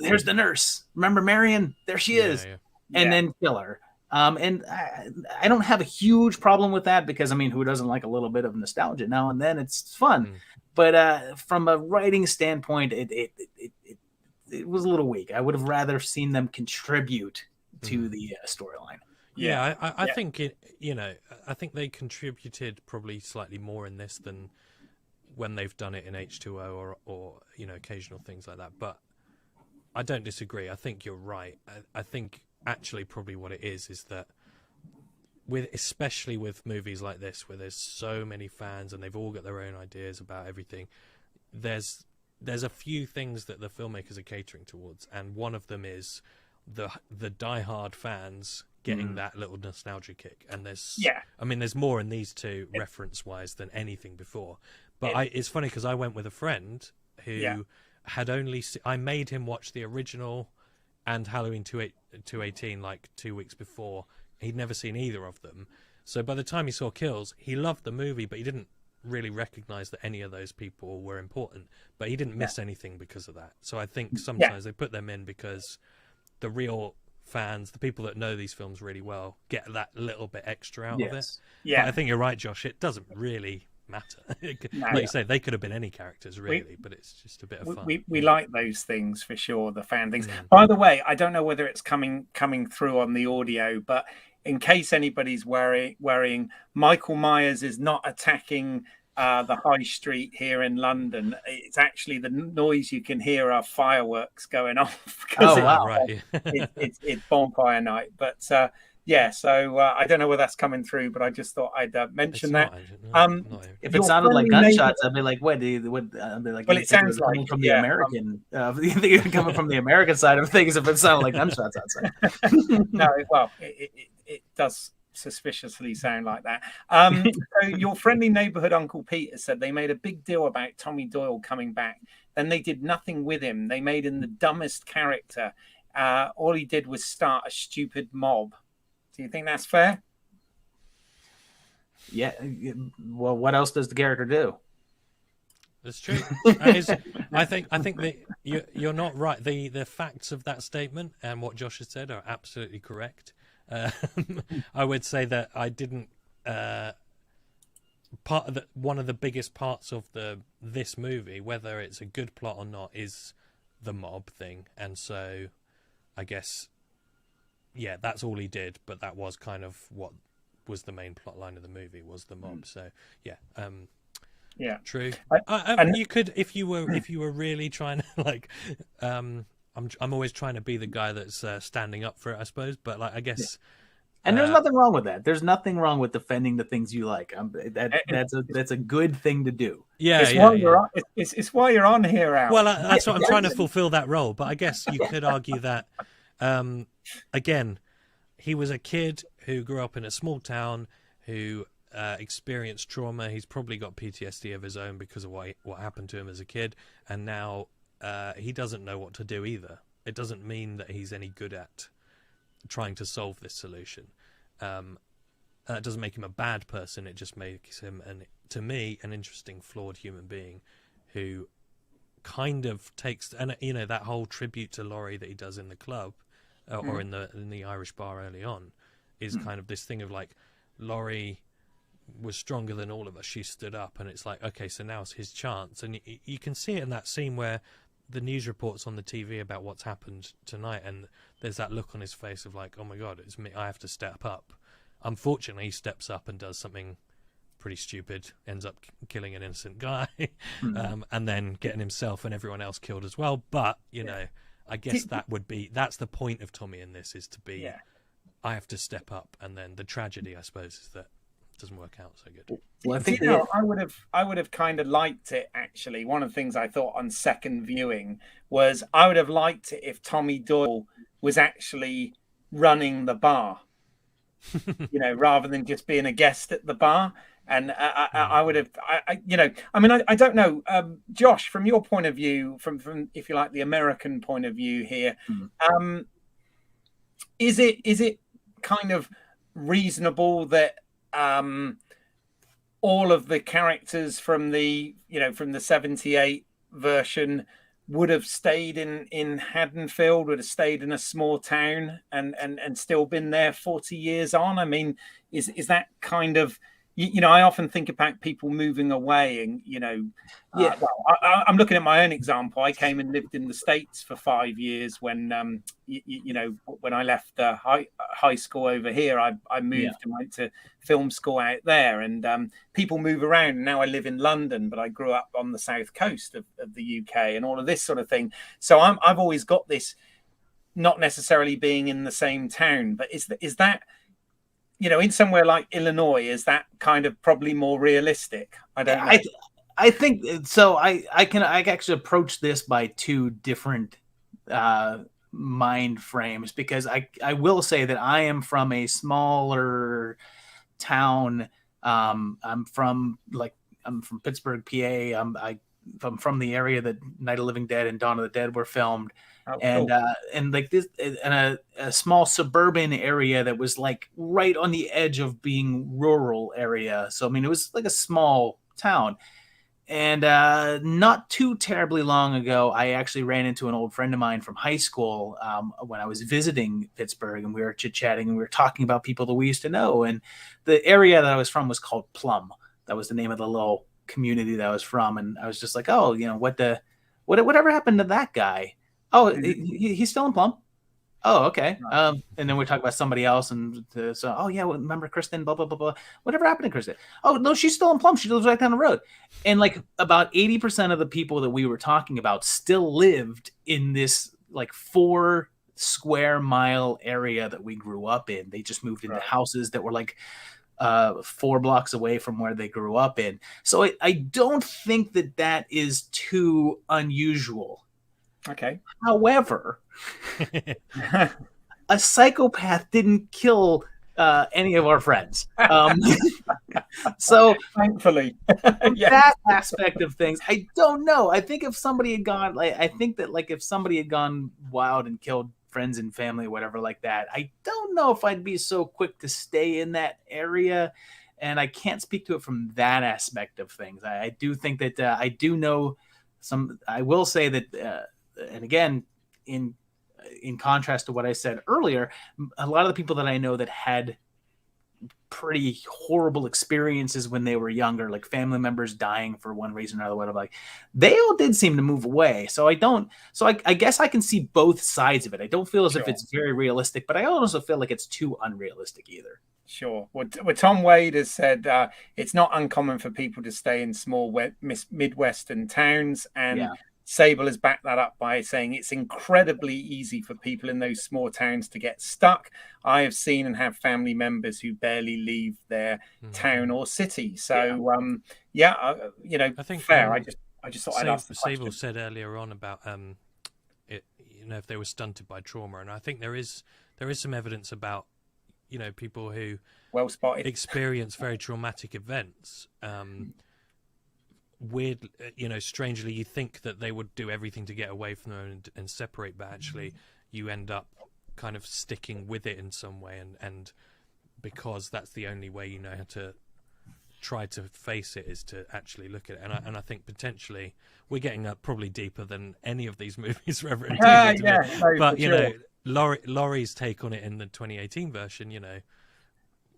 Here's the nurse. Remember Marion? There she is. And then kill her. And I don't have a huge problem with that, because, I mean, who doesn't like a little bit of nostalgia now and then? It's fun. But from a writing standpoint, it was a little weak. I would have rather seen them contribute to the storyline. I think I think they contributed probably slightly more in this than when they've done it in H2O or occasional things like that. But I don't disagree. I think you're right. I think actually probably what it is that especially with movies like this, where there's so many fans and they've all got their own ideas about everything, there's a few things that the filmmakers are catering towards, and one of them is the diehard fans getting that little nostalgia kick. And there's more in these two reference wise than anything before. But it's funny, because I went with a friend who had only I made him watch the original and Halloween 218 like 2 weeks before. He'd never seen either of them, so by the time he saw Kills, he loved the movie, but he didn't really recognize that any of those people were important. But he didn't miss anything because of that. So I think sometimes they put them in because the real fans, the people that know these films really well, get that little bit extra out of it. But I think you're right, Josh. It doesn't really matter. Like you say, they could have been any characters, really, but it's just a bit of fun. We like those things for sure, the fan things. By the way, I don't know whether it's coming through on the audio, but in case anybody's worrying, Michael Myers is not attacking the high street here in London. It's actually the noise you can hear are fireworks going off. Right. It's bonfire night. But so I don't know where that's coming through, but I just thought I'd mention that. If it sounded like gunshots, I'd be like, "What? I'd be like, well, it sounds like from the American. You think you're coming from the American side of things? If it sounded like gunshots outside, no. Well, it does suspiciously sound like that. So your friendly neighborhood Uncle Peter said they made a big deal about Tommy Doyle coming back. Then they did nothing with him. They made him the dumbest character. All he did was start a stupid mob. Do you think that's fair? Yeah. Well, what else does the character do? That's true. I think that you're not right. The facts of that statement and what Josh has said are absolutely correct. I would say that I didn't. One of the biggest parts of this movie, whether it's a good plot or not, is the mob thing, and so I guess. Yeah, that's all he did, but that was kind of what was the main plot line of the movie, was the mob. So yeah, true. You could, if you were really trying to like, I'm always trying to be the guy that's standing up for it, I suppose. But like, I guess And there's nothing wrong with that. There's nothing wrong with defending the things you like. That's a good thing to do. Yeah, it's why you're on here, Al. Well, that's what I'm trying to fulfill that role. But I guess you could argue that, again, he was a kid who grew up in a small town, who experienced trauma. He's probably got PTSD of his own because of what happened to him as a kid, and now he doesn't know what to do either. It doesn't mean that he's any good at trying to solve this solution. That doesn't make him a bad person. It just makes him, to me, an interesting, flawed human being who kind of takes, and that whole tribute to Laurie that he does in the club or in the Irish bar early on is kind of this thing of like, Laurie was stronger than all of us. She stood up, and it's like, okay, so now it's his chance. And you can see it in that scene where the news reports on the TV about what's happened tonight, and there's that look on his face of like, oh my God, it's me, I have to step up. Unfortunately, he steps up and does something pretty stupid, ends up killing an innocent guy, and then getting himself and everyone else killed as well. But, I guess that's the point of Tommy in this, is to be, I have to step up. And then the tragedy, I suppose, is that it doesn't work out so good. Well, I think I would have kind of liked it, actually. One of the things I thought on second viewing was I would have liked it if Tommy Doyle was actually running the bar, rather than just being a guest at the bar. And I would have, I don't know, Josh, from your point of view, from if you like the American point of view here, is it kind of reasonable that all of the characters from the 78 version would have stayed in Haddonfield, would have stayed in a small town and still been there 40 years on? I mean, is that kind of, I often think about people moving away and, I'm looking at my own example. I came and lived in the States for 5 years when, when I left high school over here, I moved and went to film school out there, and people move around. Now I live in London, but I grew up on the south coast of the UK and all of this sort of thing. So I've always got this, not necessarily being in the same town, but is that, in somewhere like Illinois, is that kind of probably more realistic? I don't know. I think so. I can actually approach this by two different mind frames, because I will say that I am from a smaller town. I'm from Pittsburgh, PA. I'm from the area that Night of the Living Dead and Dawn of the Dead were filmed. Oh, and cool. And like this, in a small suburban area that was like right on the edge of being rural area. So I mean, it was like a small town. And not too terribly long ago, I actually ran into an old friend of mine from high school when I was visiting Pittsburgh, and we were chit-chatting and we were talking about people that we used to know. And the area that I was from was called Plum. That was the name of the little community that I was from. And I was just like, oh, whatever happened to that guy? Oh, he's still in Plum. Oh, okay. And then we talk about somebody else, and remember Kristen? Blah blah blah blah. Whatever happened to Kristen? Oh no, she's still in Plum. She lives right down the road. And like about 80% of the people that we were talking about still lived in this like 4 square mile area that we grew up in. They just moved into houses that were like 4 blocks away from where they grew up in. So I don't think that is too unusual. Okay. However, a psychopath didn't kill any of our friends. So thankfully, that aspect of things, I don't know. I think if somebody had gone, if somebody had gone wild and killed friends and family or whatever like that, I don't know if I'd be so quick to stay in that area. And I can't speak to it from that aspect of things. I do think that I do know some. I will say that. And again, in contrast to what I said earlier, a lot of the people that I know that had pretty horrible experiences when they were younger, like family members dying for one reason or another, whatever, like they all did seem to move away. So I guess I can see both sides of it. I don't feel as if it's very realistic, but I also feel like it's too unrealistic either. Sure. Well, Tom Wade has said it's not uncommon for people to stay in small Midwestern towns, and Sable has backed that up by saying it's incredibly easy for people in those small towns to get stuck. I have seen and have family members who barely leave their town or city. So, I think fair. I just thought I'd ask the question. Sable said earlier on about if they were stunted by trauma, and I think there is some evidence about people who well spotted experience very traumatic events. Weird, strangely, you think that they would do everything to get away from them and separate, but actually, you end up kind of sticking with it in some way, and because that's the only way you know how to try to face it is to actually look at it. And I think potentially we're getting up probably deeper than any of these movies were ever intended to be. But Laurie's take on it in the 2018 version,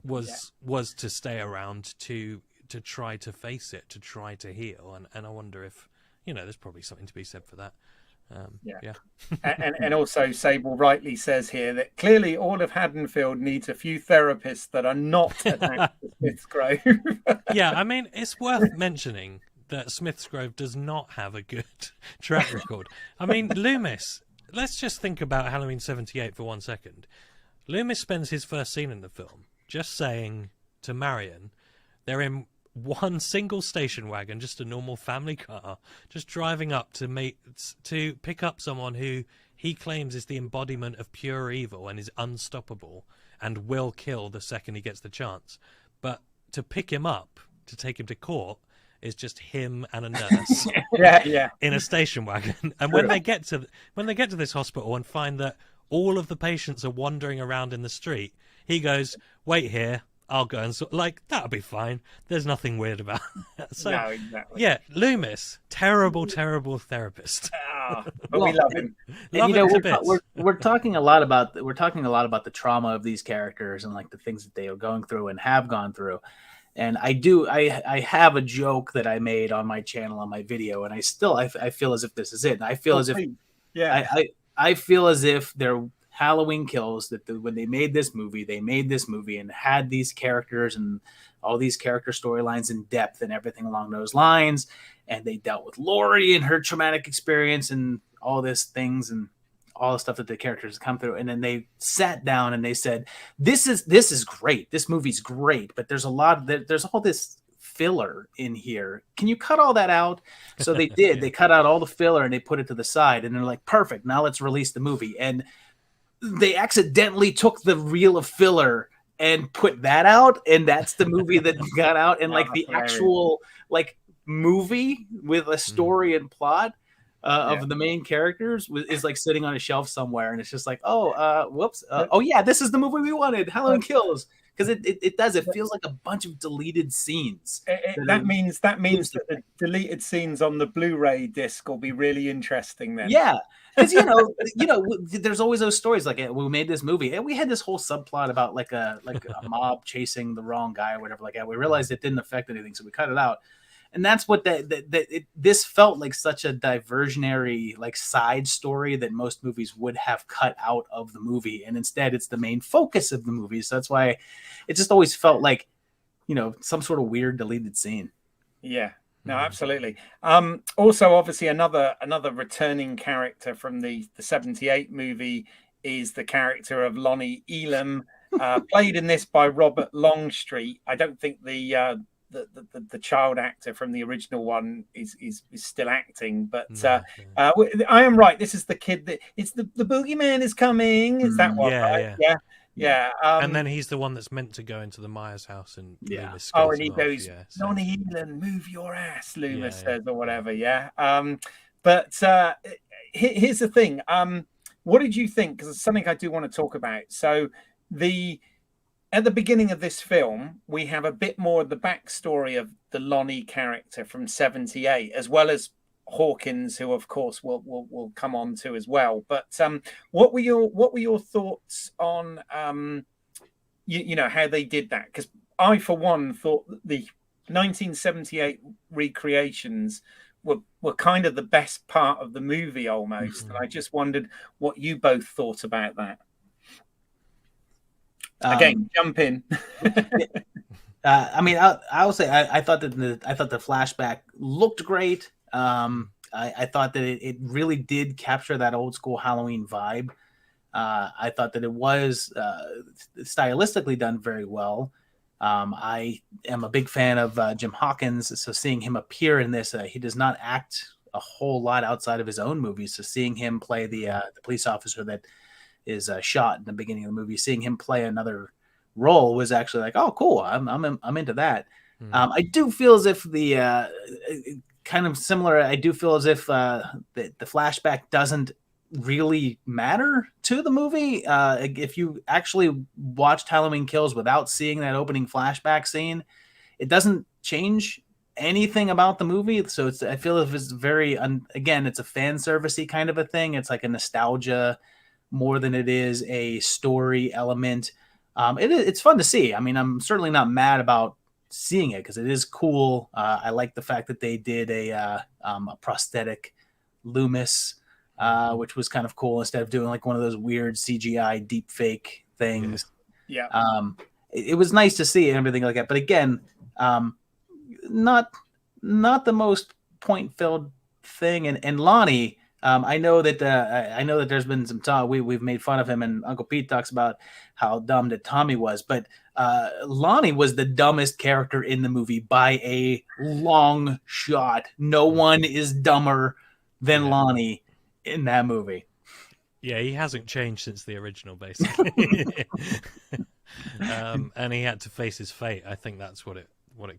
was to stay around to try to face it, to try to heal, and I wonder if there's probably something to be said for that. And also Sable rightly says here that clearly all of Haddonfield needs a few therapists that are not attached to Smith's Grove. Yeah, I mean, it's worth mentioning that Smith's Grove does not have a good track record. I mean, Loomis, let's just think about Halloween 78 for 1 second. Loomis spends his first scene in the film just saying to Marion, they're in one single station wagon, just a normal family car, just driving up to pick up someone who he claims is the embodiment of pure evil and is unstoppable and will kill the second he gets the chance. But to pick him up, to take him to court, is just him and a nurse in a station wagon. And when they get to this hospital and find that all of the patients are wandering around in the street, he goes, "Wait here, I'll go," and that'll be fine. There's nothing weird about it. So, no, exactly. Yeah, Loomis, terrible therapist. But we love him. We're talking a lot about the trauma of these characters and like the things that they are going through and have gone through. And I have a joke that I made on my channel on my video, and I feel as if this is it. And I feel I feel as if they're Halloween Kills, that when they made this movie and had these characters and all these character storylines in depth and everything along those lines, and they dealt with Laurie and her traumatic experience and all these things and all the stuff that the characters come through, and then they sat down and they said, this is great, this movie's great, but there's all this filler in here. Can you cut all that out? So they did. They cut out all the filler and they put it to the side, and they're like, perfect, now let's release the movie. And they accidentally took the reel of filler and put that out, and that's the movie that got out. And like the actual movie with a story and plot of the main characters is like sitting on a shelf somewhere, and it's just like, whoops, this is the movie we wanted, Halloween Kills. Because it feels like a bunch of deleted scenes. That means that the deleted scenes on the Blu-ray disc will be really interesting then. Yeah, because there's always those stories like, we made this movie and we had this whole subplot about like a mob chasing the wrong guy or whatever like that. We realized it didn't affect anything, so we cut it out. And that's what this felt like, such a diversionary side story that most movies would have cut out of the movie, and instead it's the main focus of the movie. So that's why it just always felt like some sort of weird deleted scene. Yeah, no, absolutely. Also, obviously, another returning character from the 78 movie is the character of Lonnie Elam, played in this by Robert Longstreet. I don't think the child actor from the original one is still acting, but I am right. This is the kid that it's the boogeyman is coming. Is that one? Yeah. And then he's the one that's meant to go into the Myers house and Loomis and he goes, "Lonnie Elan, move your ass," Loomis says, or whatever. But here's the thing. What did you think? Because it's something I do want to talk about. So at the beginning of this film, we have a bit more of the backstory of the Lonnie character from 78, as well as Hawkins, who of course we'll come on to as well. But what were your thoughts on how they did that? Because I, for one, thought the 1978 recreations were kind of the best part of the movie almost. And I just wondered what you both thought about that. Again, jump in. I mean, I will say I thought that the flashback looked great. I thought that it really did capture that old school Halloween vibe. I thought that it was stylistically done very well. I am a big fan of Jim Hawkins, so seeing him appear in this, he does not act a whole lot outside of his own movies. So seeing him play the police officer that is shot in the beginning of the movie, seeing him play another role was actually like, oh, cool. I'm into that. I do feel as if the kind of similar. I do feel as if the flashback doesn't really matter to the movie. If you actually watched Halloween Kills without seeing that opening flashback scene, it doesn't change anything about the movie. So I feel if it's very again, it's a fan servicey kind of a thing. It's like a nostalgia more than it is a story element. It's fun to see. I mean, I'm certainly not mad about seeing it because it is cool. I like the fact that they did a prosthetic Loomis, which was kind of cool instead of doing like one of those weird CGI deep fake things. Yeah. It was nice to see and everything like that. But again, not the most point filled thing. And Lonnie, I know that there's been some talk. We've made fun of him, and Uncle Pete talks about how dumb that Tommy was, but Lonnie was the dumbest character in the movie by a long shot. No one is dumber than Lonnie in that movie. Yeah, he hasn't changed since the original, basically. And he had to face his fate. I think that's what it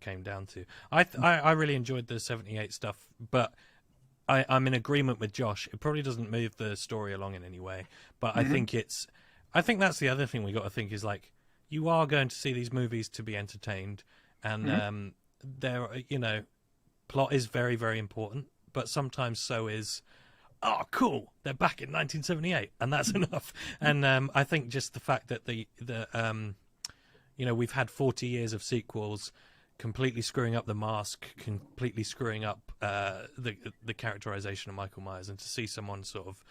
came down to. I really enjoyed the 78 stuff, but I'm in agreement with Josh. It probably doesn't move the story along in any way, but I think that's the other thing we got to think is like, you are going to see these movies to be entertained, and plot is very, very important, but sometimes so is, oh, cool, they're back in 1978, and that's enough. And I think just the fact that we've had 40 years of sequels completely screwing up the mask, completely screwing up the characterization of Michael Myers, and to see someone sort of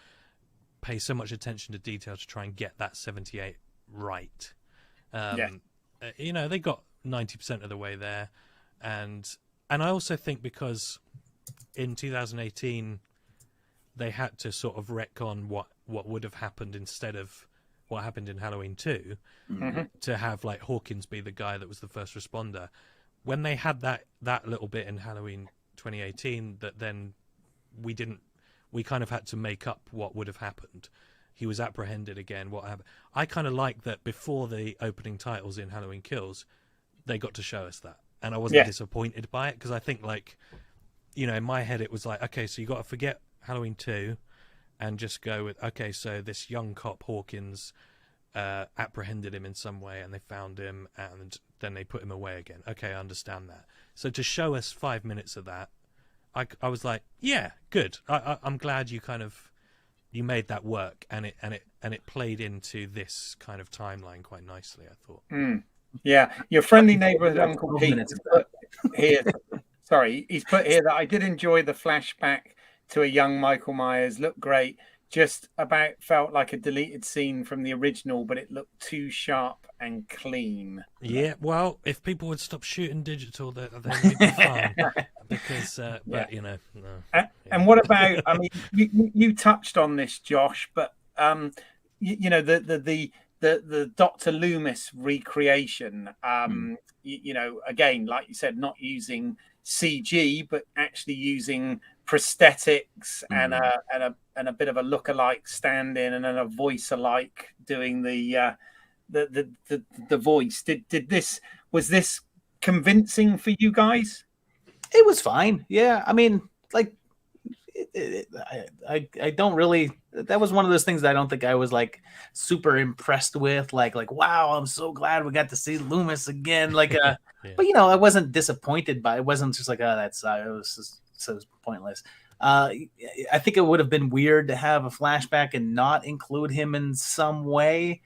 pay so much attention to detail to try and get that 78 right. They got 90% of the way there, and I also think because in 2018 they had to sort of retcon what would have happened instead of what happened in Halloween 2, to have like Hawkins be the guy that was the first responder. When they had that little bit in Halloween 2018, that then we kind of had to make up what would have happened. He was apprehended again. What happened? I kind of like that before the opening titles in Halloween Kills, they got to show us that, and I wasn't disappointed by it, because I think, like, in my head it was like, okay, so you got to forget Halloween 2 and just go with, okay, so this young cop Hawkins apprehended him in some way, and they found him, and then they put him away again. Okay, I understand that. So to show us 5 minutes of that, I was like, yeah, good. I'm glad you made that work, and it played into this kind of timeline quite nicely, I thought. Yeah, your friendly neighborhood Uncle Pete put here. Sorry, he's put here that I did enjoy the flashback to a young Michael Myers. Looked great. Just about felt like a deleted scene from the original, but it looked too sharp and clean. Yeah, well, if people would stop shooting digital, then we'd be fine. Because, but no. And what about? I mean, you touched on this, Josh, but the Dr. Loomis recreation. Again, like you said, not using CG, but actually using prosthetics and a bit of a look-alike stand-in, and then a voice-alike doing the voice. Was this convincing for you guys? It was fine. Yeah, I mean, like, I don't really. That was one of those things that I don't think I was like super impressed with. Like wow, I'm so glad we got to see Loomis again. Like, but I wasn't disappointed by it. Wasn't just like, oh, it was just so pointless. I think it would have been weird to have a flashback and not include him in some way.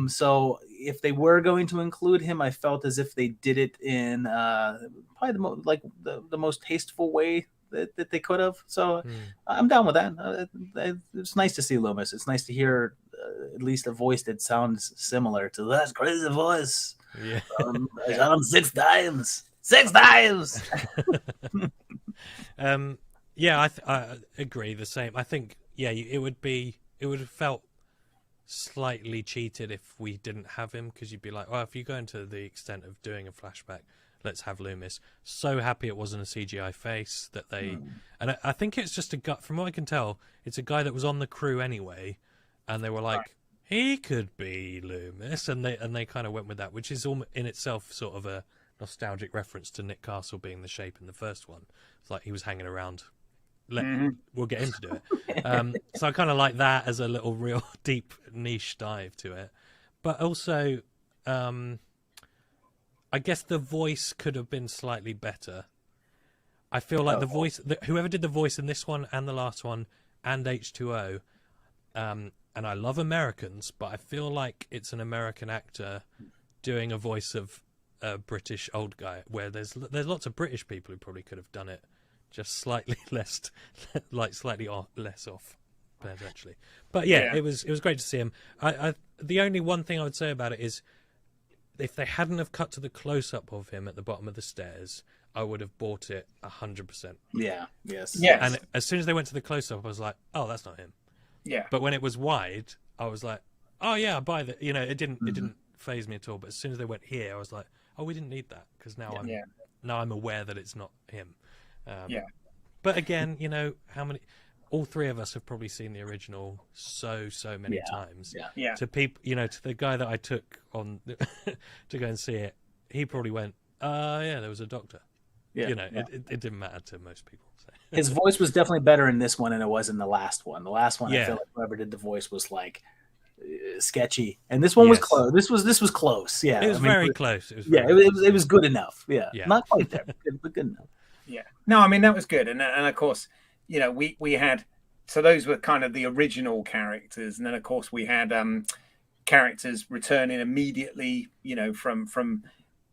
So if they were going to include him, I felt as if they did it in probably the most tasteful way that they could have. So I'm down with that. It's nice to see Loomis. It's nice to hear at least a voice that sounds similar to that crazy voice. Yeah, I shot him 6 times. 6 times. Yeah, I agree. The same. I think it would have felt slightly cheated if we didn't have him, because you'd be like, well, if you go into the extent of doing a flashback, let's have Loomis. So happy it wasn't a CGI face that they, and I think it's just a guy. From what I can tell, it's a guy that was on the crew anyway, and they were like, he could be Loomis, and they kind of went with that, which is all in itself sort of a nostalgic reference to Nick Castle being the Shape in the first one. It's like he was hanging around. We'll get him to do it. So I kind of like that as a little real deep niche dive to it. But also, I guess the voice could have been slightly better. I feel like the voice, whoever did the voice in this one and the last one and H2O, and I love Americans, but I feel like it's an American actor doing a voice of a British old guy, where there's lots of British people who probably could have done it just slightly less, slightly less off, potentially. But it was great to see him. The only one thing I would say about it is, if they hadn't have cut to the close up of him at the bottom of the stairs, I would have bought it 100%. Yeah. Yes. And as soon as they went to the close up, I was like, oh, that's not him. Yeah. But when it was wide, I was like, oh yeah, I buy that. You know, it didn't faze me at all. But as soon as they went here, I was like, oh, we didn't need that, because now I'm aware that it's not him. But again, you know, all three of us have probably seen the original so many times. To people, you know, to the guy that I took on to go and see it, he probably went, there was a doctor. You know, it didn't matter to most people. So. His voice was definitely better in this one than it was in the last one. The last one, I feel like whoever did the voice was like sketchy, and this one was close. This was close. Yeah, it was very close. It was good enough. Yeah, not quite there, but good enough. Yeah, no, I mean that was good, and of course, you know, we had, so those were kind of the original characters, and then of course we had characters returning immediately, you know, from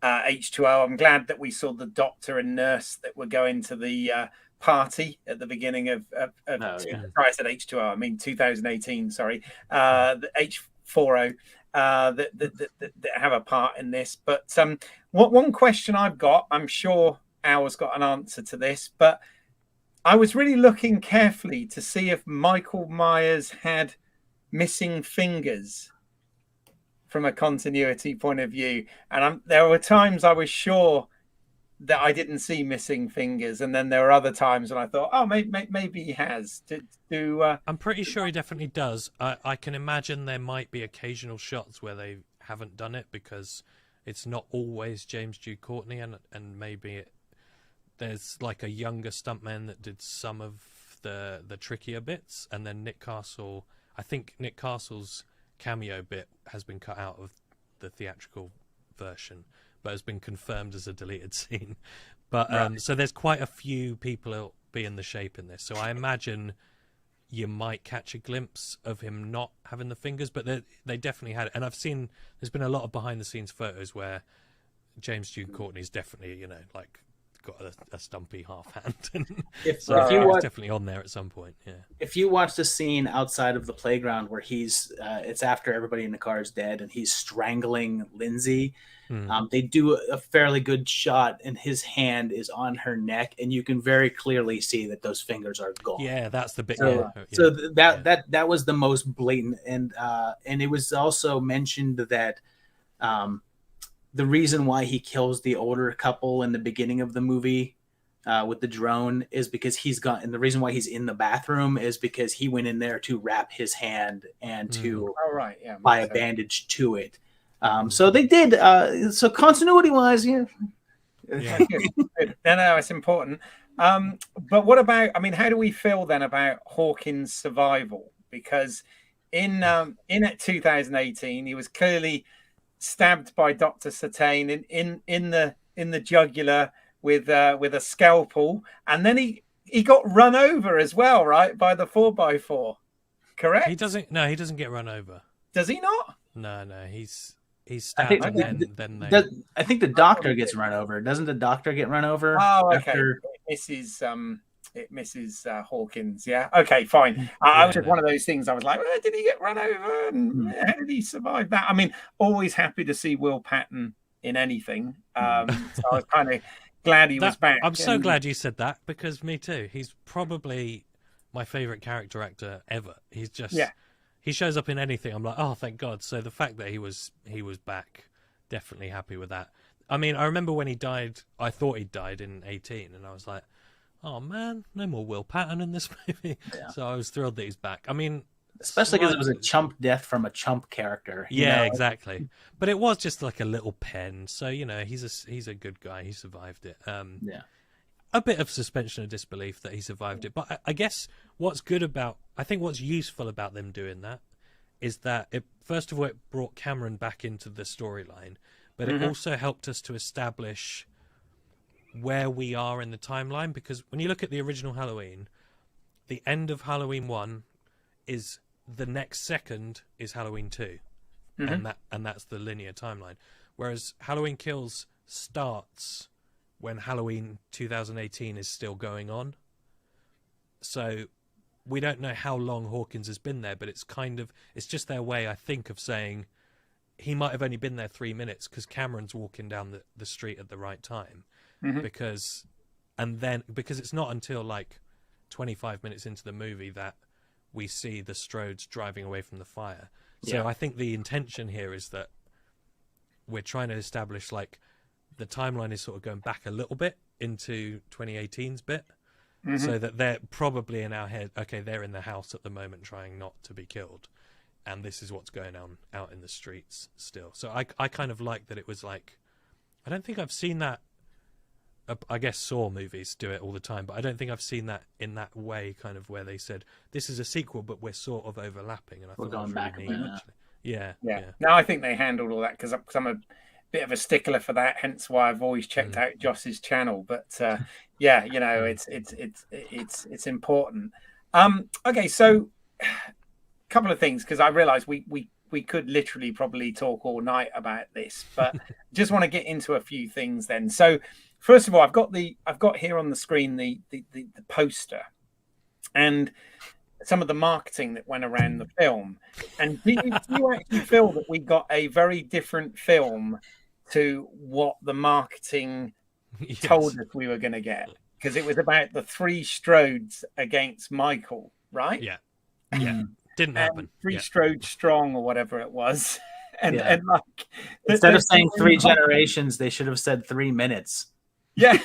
H2O. I'm glad that we saw the doctor and nurse that were going to the party at the beginning of I said H2O, I mean 2018, sorry, the H40 that have a part in this. But one question I've got, I'm sure Al's got an answer to this, but I was really looking carefully to see if Michael Myers had missing fingers from a continuity point of view, and there were times I was sure that I didn't see missing fingers, and then there were other times when I thought, oh, maybe he has. I'm pretty sure he definitely does. I can imagine there might be occasional shots where they haven't done it, because it's not always James Dew Courtney, and maybe there's like a younger stuntman that did some of the trickier bits, and then Nick Castle. I think Nick Castle's cameo bit has been cut out of the theatrical version, but has been confirmed as a deleted scene. But so there's quite a few people who'll be in the Shape in this. So I imagine you might catch a glimpse of him not having the fingers, but they definitely had it. And I've seen there's been a lot of behind the scenes photos where James Dew Courtney's definitely, you know, like got a stumpy half hand. If you watch, definitely on there at some point. Yeah. If you watch the scene outside of the playground where he's, it's after everybody in the car is dead and he's strangling Lindsay. They do a fairly good shot, and his hand is on her neck, and you can very clearly see that those fingers are gone. Yeah, that's the bit. So that was the most blatant, and it was also mentioned that the reason why he kills the older couple in the beginning of the movie with the drone is because and the reason why he's in the bathroom is because he went in there to wrap his hand and to apply a bandage to it. So they did. So continuity wise, no, it's important. But what about? I mean, how do we feel then about Hawkins' survival? Because in 2018, he was clearly stabbed by Dr. Satane in the jugular with a scalpel, and then he got run over as well, right, by the 4x4. Correct? He doesn't get run over. Does he not? No, he's stabbed, I think the doctor gets run over. Doesn't the doctor get run over? Oh, okay. It misses Hawkins. Yeah. Okay, fine. I was just one of those things. I was like, did he get run over? And how did he survive that? I mean, always happy to see Will Patton in anything. So I was kind of glad he was back. I'm so glad you said that, because me too. He's probably my favorite character actor ever. He's just he shows up in anything. I'm like, oh, thank God. So the fact that he was back, definitely happy with that. I mean, I remember when he died, I thought he'd died in 18, and I was like, oh man, no more Will Patton in this movie. Yeah. So I was thrilled that he's back. I mean, especially because it was a chump death from a chump character. Yeah, exactly. But it was just like a little pen, so he's a good guy. He survived it. A bit of suspension of disbelief that he survived it. But I guess what's useful about them doing that is that first of all, it brought Cameron back into the storyline, but it also helped us to establish where we are in the timeline. Because when you look at the original Halloween, the end of Halloween 1 is the next second is Halloween 2, and that's the linear timeline. Whereas Halloween Kills starts when Halloween 2018 is still going on. So we don't know how long Hawkins has been there, but it's just their way, I think, of saying he might have only been there 3 minutes because Cameron's walking down the street at the right time. Because it's not until like 25 minutes into the movie that we see the Strodes driving away from the fire. So I think the intention here is that we're trying to establish like the timeline is sort of going back a little bit into 2018's bit, so that they're probably in our head, okay, they're in the house at the moment trying not to be killed, and this is what's going on out in the streets still. So I kind of like that it was like, I don't think I've seen that. I guess Saw movies do it all the time, but I don't think I've seen that in that way, kind of where they said this is a sequel, but we're sort of overlapping. And I thought going back really neat, actually. Yeah. No, I think they handled all that because I'm a bit of a stickler for that. Hence why I've always checked out Josh's channel. But it's important. Okay, so a couple of things, because I realise we could literally probably talk all night about this, but just want to get into a few things then. So first of all, I've got here on the screen the poster and some of the marketing that went around the film. And do you actually feel that we got a very different film to what the marketing told us we were going to get? Because it was about the three Strodes against Michael, right? Yeah. Didn't happen. Three Strodes strong or whatever it was. And like, instead of saying 3 generations, they should have said 3 minutes. Yeah.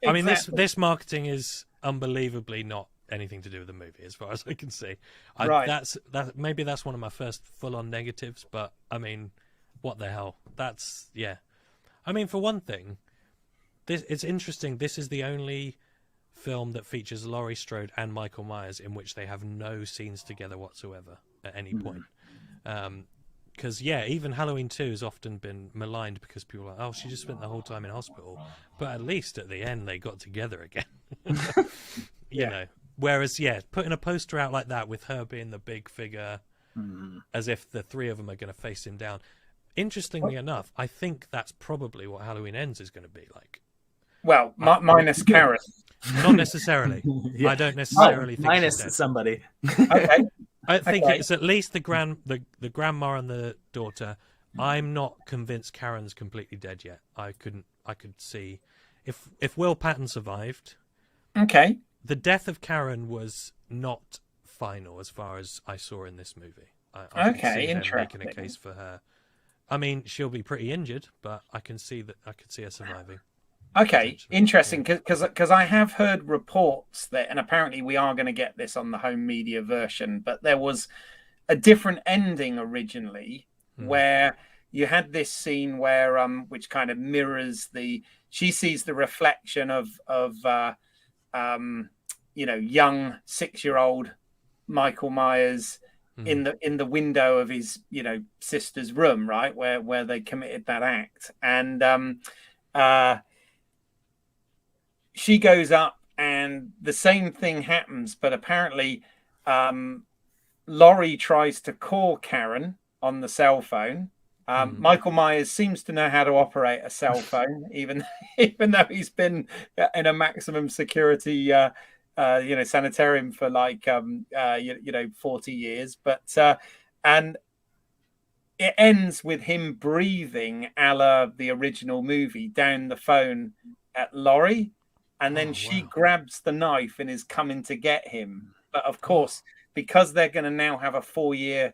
I mean, this marketing is unbelievably not anything to do with the movie, as far as I can see. Maybe that's one of my first full-on negatives, but I mean, what the hell? I mean, for one thing, it's interesting. This is the only film that features Laurie Strode and Michael Myers in which they have no scenes together whatsoever at any point. Because even Halloween 2 has often been maligned because people are like, oh, she just spent the whole time in hospital, but at least at the end they got together again. you know, whereas putting a poster out like that with her being the big figure, as if the three of them are going to face him down. Interestingly enough, I think that's probably what Halloween Ends is going to be like. Well, minus Karen. Not necessarily. I don't necessarily think minus somebody. Okay. I think it's at least the grandma and the daughter. I'm not convinced Karen's completely dead yet. I could see if Will Patton survived. Okay. The death of Karen was not final as far as I saw in this movie. I could see them making a case for her. I mean, she'll be pretty injured, but I can see her surviving. Okay, interesting, because I have heard reports that, and apparently we are going to get this on the home media version, but there was a different ending originally where you had this scene where which kind of mirrors she sees the reflection of young 6-year-old Michael Myers in the window of his sister's room, right, where they committed that act. And she goes up and the same thing happens, but apparently Laurie tries to call Karen on the cell phone. Michael Myers seems to know how to operate a cell phone, even though he's been in a maximum security sanitarium for like 40 years. But and it ends with him breathing a la the original movie down the phone at Laurie, and then she grabs the knife and is coming to get him. But of course, because they're going to now have a 4-year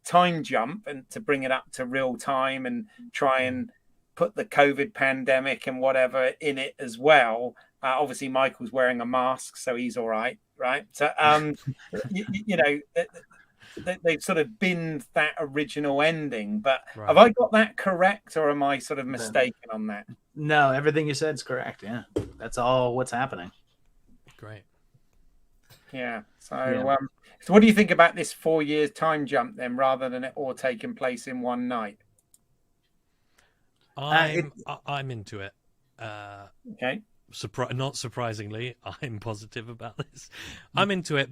time jump and to bring it up to real time and try and put the COVID pandemic and whatever in it as well. Obviously, Michael's wearing a mask, so he's all right, right? So, you know, they've sort of binned that original ending. But have I got that correct, or am I sort of mistaken on that? No, everything you said is correct. Yeah, that's all what's happening. Great. Yeah. So, so what do you think about this 4 years time jump then, rather than it all taking place in one night? I'm into it. Okay. Not surprisingly, I'm positive about this. I'm into it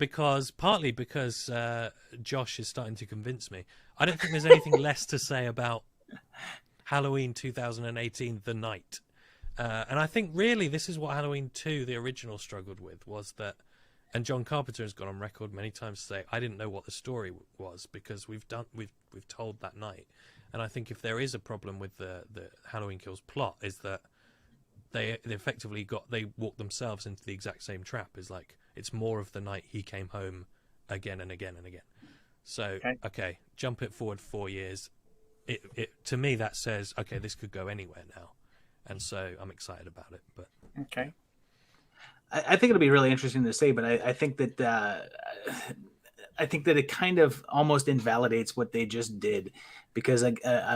partly because Josh is starting to convince me. I don't think there's anything less to say about Halloween 2018, The Night. And I think really this is what Halloween 2, the original, struggled with, was that, and John Carpenter has gone on record many times to say, I didn't know what the story was because we've told that night. And I think if there is a problem with the Halloween Kills plot, is that they effectively walked themselves into the exact same trap. Is like, it's more of the night he came home again and again and again. So, okay, jump it forward 4 years. It to me, that says, okay, this could go anywhere now. And so I'm excited about it. But okay. I think it'll be really interesting to say, but I think that it kind of almost invalidates what they just did, because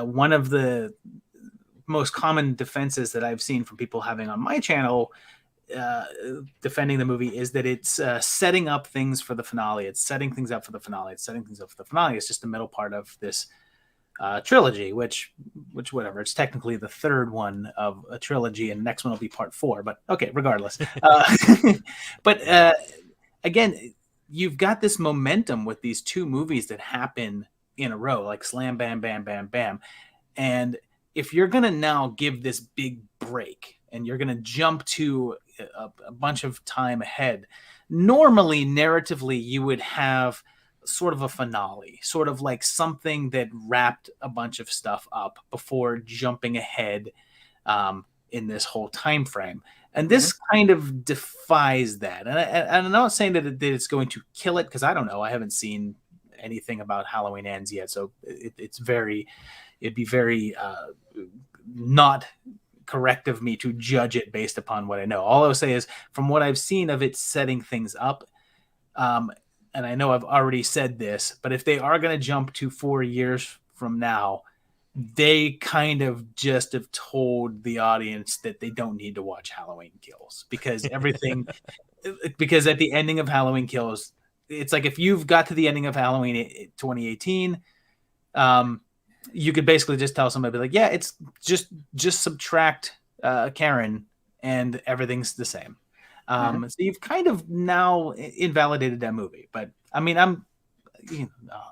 one of the most common defenses that I've seen from people having on my channel defending the movie is that it's setting up things for the finale. It's setting things up for the finale. It's setting things up for the finale. It's just the middle part of this trilogy, which whatever. It's technically the third one of a trilogy, and the next one will be part 4. But okay, regardless. But again, you've got this momentum with these 2 movies that happen in a row, like slam, bam, bam, bam, bam. And if you're going to now give this big break and you're going to jump to a bunch of time ahead, normally, narratively, you would have sort of a finale, sort of like something that wrapped a bunch of stuff up before jumping ahead in this whole time frame. And this kind of defies that. And I'm not saying that it's going to kill it, because I don't know. I haven't seen anything about Halloween Ends yet, so it'd be very not correct of me to judge it based upon what I know. All I'll say is, from what I've seen of it setting things up, and I know I've already said this, but if they are going to jump to 4 years from now, they kind of just have told the audience that they don't need to watch Halloween Kills, because everything, because at the ending of Halloween Kills, it's like if you've got to the ending of Halloween 2018, you could basically just tell somebody, like, yeah, it's just subtract Karen and everything's the same. So you've kind of now invalidated that movie. But I mean, I'm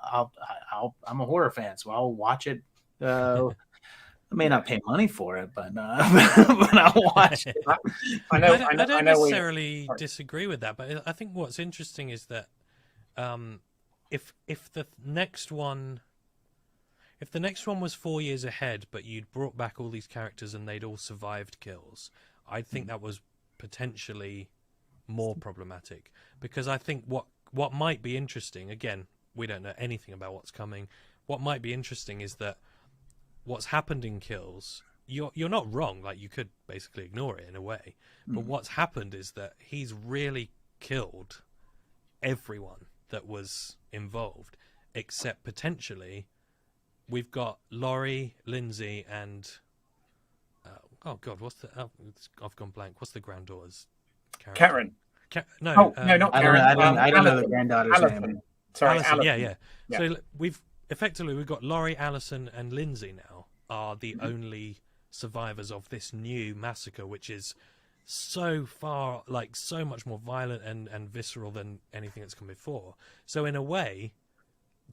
a horror fan, so I'll watch it. I may not pay money for it, but I'll watch it. I don't necessarily disagree with that, but I think what's interesting is that if the next one was 4 years ahead, but you'd brought back all these characters and they'd all survived kills, I think that was potentially more problematic. Because I think what might be interesting, again, we don't know anything about what's coming. What might be interesting is that what's happened in Kills, you're not wrong. Like, you could basically ignore it in a way. But what's happened is that he's really killed everyone that was involved, except potentially we've got Laurie, Lindsay, and oh god, I've gone blank. What's the granddaughter's character? Karen. No, not Karen. I don't know the granddaughter's name. Sorry, Allison. Allison. Yeah. So we've got Laurie, Allison, and Lindsay now are the only survivors of this new massacre, which is so far, like, so much more violent and visceral than anything that's come before. So in a way,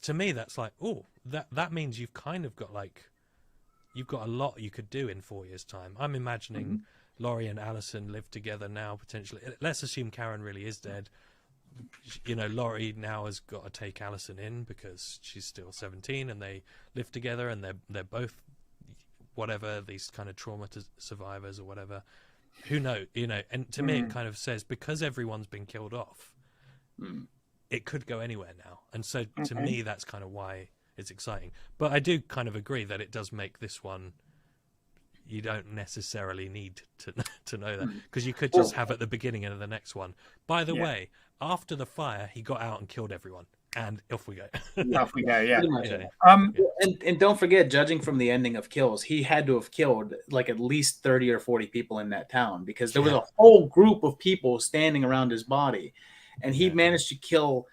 to me, that's like, oh, that means you've kind of got, like, you've got a lot you could do in 4 years' time. I'm imagining Laurie and Allison live together now, potentially. Let's assume Karen really is dead. Laurie now has got to take Allison in because she's still 17 and they live together and they're both whatever, these kind of trauma survivors or whatever. Who knows, and to me it kind of says because everyone's been killed off, it could go anywhere now. And so to me that's kind of why it's exciting. But I do kind of agree that it does make this one, you don't necessarily need to know that, because you could just have at the beginning of the next one, by the way, after the fire he got out and killed everyone, and off we go. Off we go. Yeah. And don't forget, judging from the ending of Kills, he had to have killed like at least 30 or 40 people in that town, because there was a whole group of people standing around his body, and he managed to kill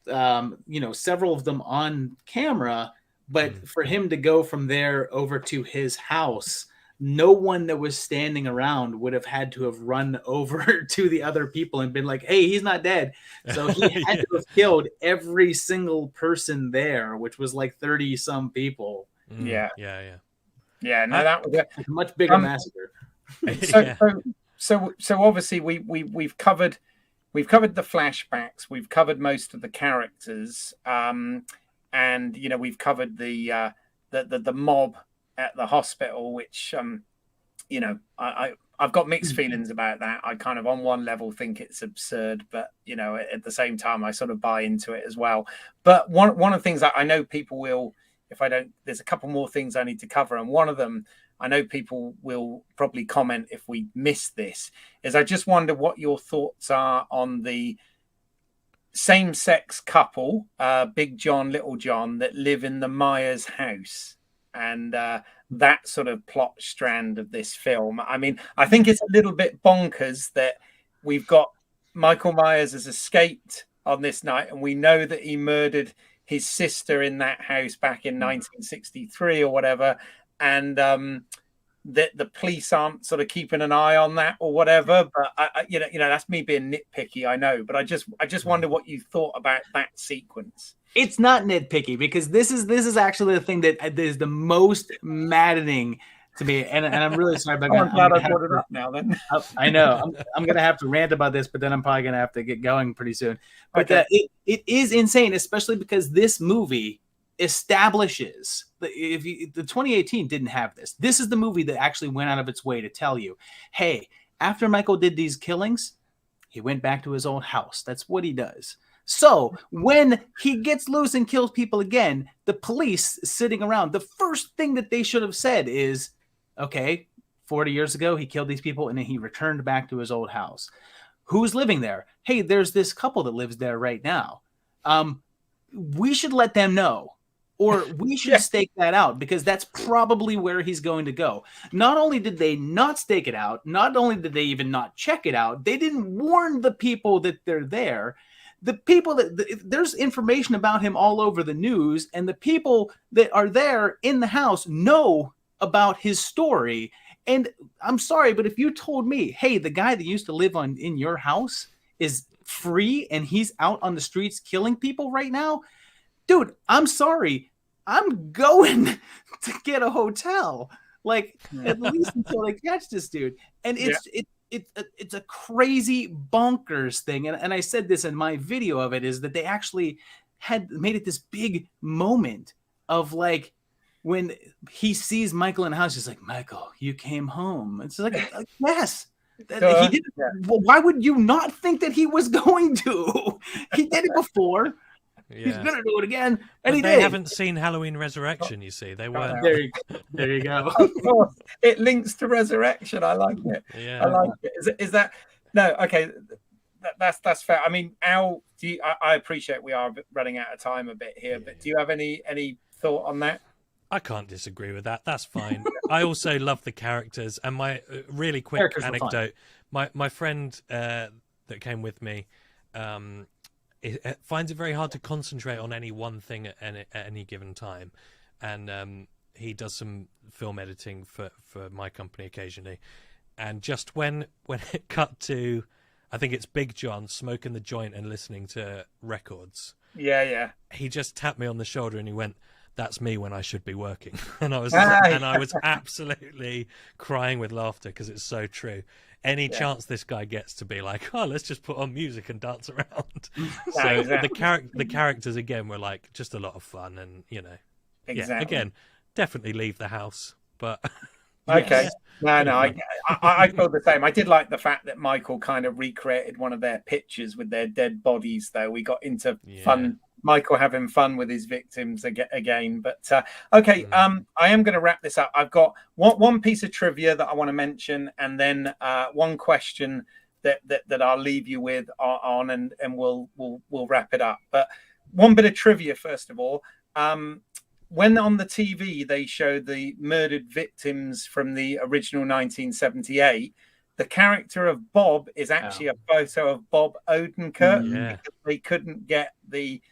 several of them on camera. But for him to go from there over to his house, no one that was standing around would have had to have run over to the other people and been like, hey, he's not dead. So he had to have killed every single person there, which was like 30 some people. Yeah. No, that was a much bigger massacre. So obviously we've covered the flashbacks, we've covered most of the characters, and we've covered the mob at the hospital, which I've got mixed feelings about that. I kind of on one level think it's absurd, but at the same time I sort of buy into it as well. But one of the things that I know people will, there's a couple more things I need to cover, and one of them I know people will probably comment if we miss this, is I just wonder what your thoughts are on the same-sex couple, Big John, Little John, that live in the Myers house, and that sort of plot strand of this film. I mean, I think it's a little bit bonkers that we've got Michael Myers has escaped on this night, and we know that he murdered his sister in that house back in 1963 or whatever, and that the police aren't sort of keeping an eye on that or whatever. But that's me being nitpicky, I know, but I just wonder what you thought about that sequence. It's not nitpicky, because this is actually the thing that is the most maddening to me, and I'm really sorry about that. I'm glad I brought it up now. Then I know I'm going to have to rant about this, but then I'm probably going to have to get going pretty soon. But it is insane, especially because this movie establishes the 2018 didn't have this. This is the movie that actually went out of its way to tell you, hey, after Michael did these killings, he went back to his old house. That's what he does. So when he gets loose and kills people again, the police sitting around, the first thing that they should have said is, okay, 40 years ago, he killed these people and then he returned back to his old house. Who's living there? Hey, there's this couple that lives there right now. We should let them know, or we should stake that out, because that's probably where he's going to go. Not only did they not stake it out, not only did they even not check it out, they didn't warn the people that they're there. The people there's information about him all over the news, and the people that are there in the house know about his story. And I'm sorry, but if you told me, hey, the guy that used to live in your house is free and he's out on the streets killing people right now, dude, I'm sorry, I'm going to get a hotel, like at least until they catch this dude. And it's a crazy bonkers thing. And I said this in my video of it, is that they actually had made it this big moment of like, when he sees Michael in the house, he's like, Michael, you came home. It's like yes. He did. Well, why would you not think that he was going to? He did it before. He's going to do it again. And they haven't seen Halloween Resurrection, you see. They weren't. There you go. Of course. It links to Resurrection. I like it. Yeah. I like it. Is that... No, okay. That's fair. I mean, Al, I appreciate we are running out of time a bit here, but do you have any thought on that? I can't disagree with that. That's fine. I also love the characters, and my really quick anecdote. My friend that came with me finds it very hard to concentrate on any one thing at any given time, and he does some film editing for my company occasionally. And just when it cut to, I think it's Big John smoking the joint and listening to records. Yeah. He just tapped me on the shoulder and he went, that's me when I should be working. And I was absolutely crying with laughter because it's so true. Any chance this guy gets to be like, oh, let's just put on music and dance around. So exactly. the characters again were like just a lot of fun, and Exactly. again, definitely leave the house, but Okay. yes, No, I feel the same. I did like the fact that Michael kind of recreated one of their pictures with their dead bodies, though. We got into fun, Michael having fun with his victims again. But okay, I am going to wrap this up. I've got one piece of trivia that I want to mention, and then one question that I'll leave you with on, and we'll wrap it up. But one bit of trivia first of all. When on the TV they showed the murdered victims from the original 1978, the character of Bob is actually a photo of Bob Odenkirk because they couldn't get the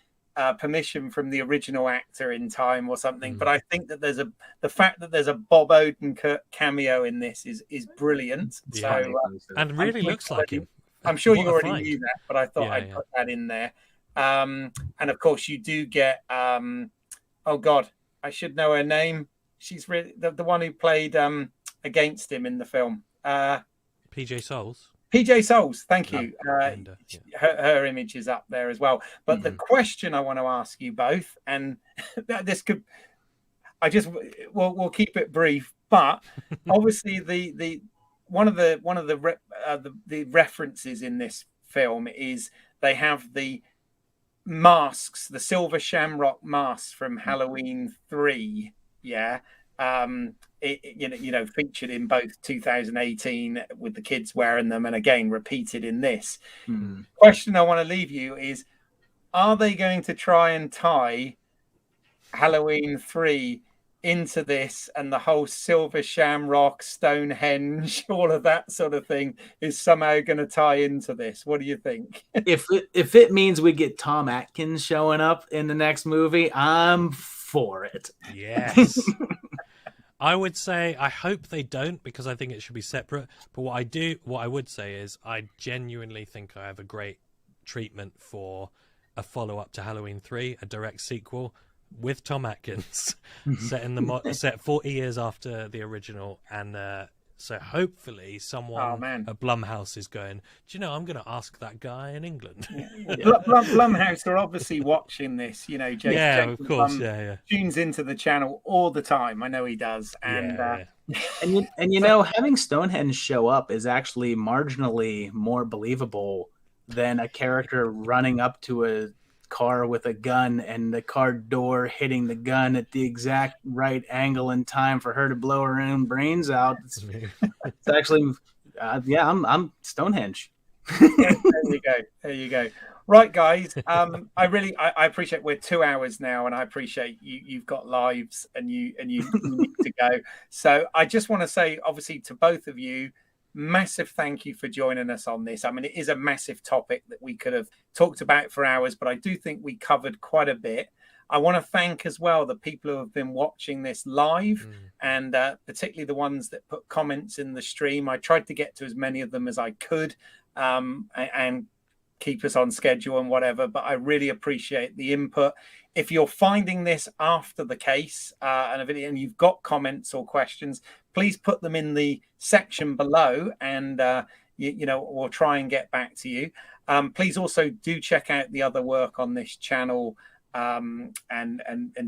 permission from the original actor in time or something. But I think that the fact that there's a Bob Odenkirk cameo in this is brilliant. Yeah. So and really looks like him. I'm sure you already knew that, but I thought I'd put that in there. And of course, you do get. Oh God, I should know her name. She's really the one who played against him in the film. PJ Souls. PJ Souls, thank you. Her image is up there as well. But the question I want to ask you both, and this could, we'll keep it brief. But obviously, the one of the references in this film is they have the masks, the silver shamrock masks from Halloween 3, featured in both 2018 with the kids wearing them, and again repeated in this. Question I want to leave you is: are they going to try and tie Halloween 3 into this, and the whole silver shamrock, Stonehenge, all of that sort of thing is somehow going to tie into this? What do you think? If it means we get Tom Atkins showing up in the next movie, I'm for it. Yes. I would say I hope they don't, because I think it should be separate. But what I would say is I genuinely think I have a great treatment for a follow-up to Halloween 3, a direct sequel with Tom Atkins, set 40 years after the original, and so hopefully someone at Blumhouse is going, do you know, I'm going to ask that guy in England. Blumhouse are obviously watching this, James. Of course, tunes into the channel all the time. I know he does, and having Stonehenge show up is actually marginally more believable than a character running up to a car with a gun and the car door hitting the gun at the exact right angle in time for her to blow her own brains out. It's actually, I'm Stonehenge. There you go. Right, guys. I appreciate we're 2 hours now, and I appreciate you've got lives and you need to go. So I just want to say, obviously, to both of you, massive thank you for joining us on this. I mean, it is a massive topic that we could have talked about for hours, but I do think we covered quite a bit. I want to thank as well the people who have been watching this live, and particularly the ones that put comments in the stream. I tried to get to as many of them as I could, and keep us on schedule and whatever, but I really appreciate the input. If you're finding this after the case and a video, and you've got comments or questions, please put them in the section below, and we'll try and get back to you. Please also do check out the other work on this channel, and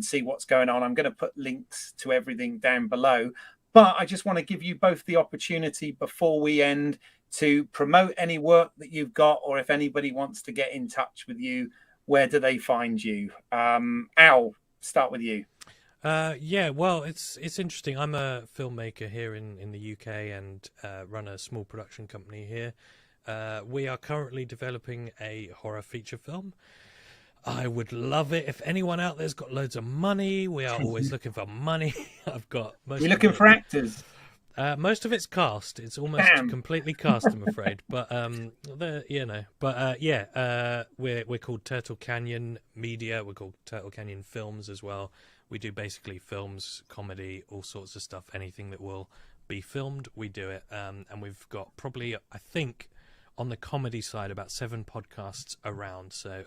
see what's going on. I'm going to put links to everything down below, but I just want to give you both the opportunity before we end to promote any work that you've got, or if anybody wants to get in touch with you, where do they find you? Al, start with you. Well, it's interesting. I'm a filmmaker here in the UK and run a small production company here. We are currently developing a horror feature film. I would love it if anyone out there's got loads of money. We are always looking for money. I've got. You're looking for actors. Most of it's cast. It's almost completely cast, I'm afraid. But we're called Turtle Canyon Media. We're called Turtle Canyon Films as well. We do basically films, comedy, all sorts of stuff. Anything that will be filmed, we do it. And we've got probably, I think, on the comedy side, about 7 podcasts around. So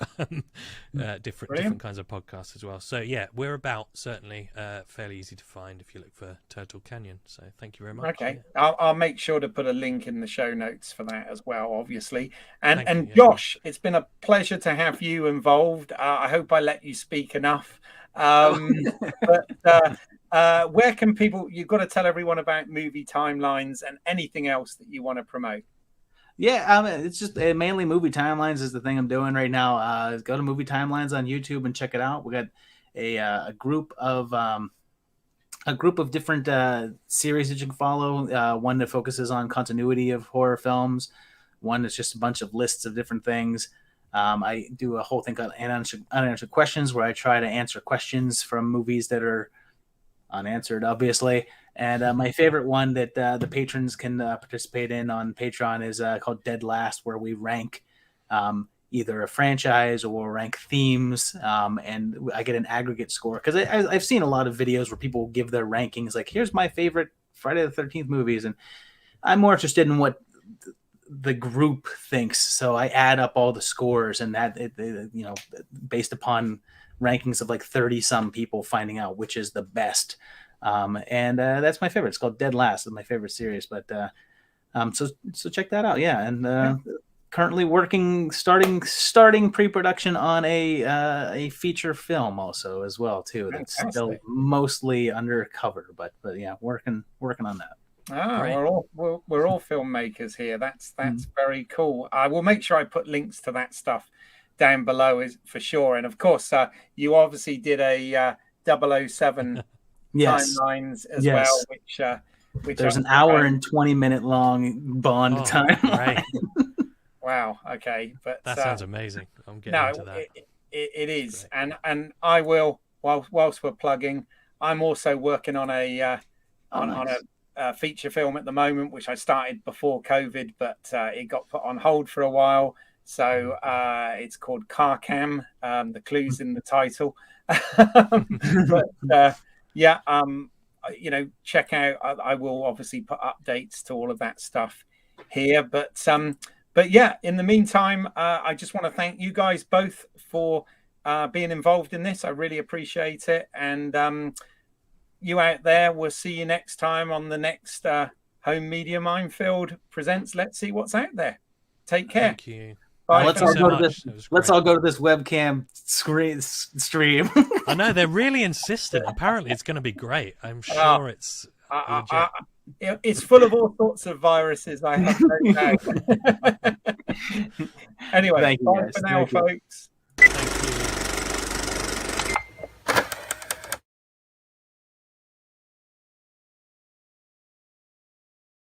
different Brilliant. kinds of podcasts as well. So yeah, we're about certainly fairly easy to find if you look for Turtle Canyon. So thank you very much. Okay, Yeah. I'll make sure to put a link in the show notes for that as well, obviously. And Thank you, yeah. Josh, it's been a pleasure to have you involved. I hope I let you speak enough. But where can people? You've got to tell everyone about movie timelines and anything else that you want to promote. Yeah, it's just mainly movie timelines is the thing I'm doing right now. Go to movie timelines on YouTube and check it out. We got a group of different series that you can follow. One that focuses on continuity of horror films. One that's just a bunch of lists of different things. I do a whole thing called unanswered questions, where I try to answer questions from movies that are unanswered, obviously. And my favorite one that the patrons can participate in on Patreon is called Dead Last, where we rank either a franchise or rank themes, and I get an aggregate score. Because I've seen a lot of videos where people give their rankings, like, here's my favorite Friday the 13th movies, and I'm more interested in what the group thinks. So I add up all the scores, and that, based upon rankings of like 30 some people, finding out which is the best. And that's my favorite. It's called Dead Last. It's my favorite series. But so check that out. Yeah, and currently starting pre-production on a feature film also as well too. That's still mostly undercover, but yeah, working on that. We're all filmmakers here. That's very cool. I will make sure I put links to that stuff down below for sure. And of course, you obviously did a 007 yes. timelines as well, which there's an hour and 20-minute long Bond time. Right. Wow. Okay, but that sounds amazing. I'm getting into that. It is, and I will. Whilst we're plugging, I'm also working on a feature film at the moment, which I started before COVID, but it got put on hold for a while. So it's called Car Cam. The clue's in the title. But check out. I will obviously put updates to all of that stuff here. But yeah, in the meantime, I just want to thank you guys both for being involved in this. I really appreciate it. And you out there, we'll see you next time on the next Home Media Minefield presents Let's See What's Out There. Take care. Thank you. Bye. Let's all go to this webcam stream. I know they're really insistent. Apparently, it's going to be great. I'm sure it's legit. It's full of all sorts of viruses. I have no doubt. Anyway, bye for now, folks.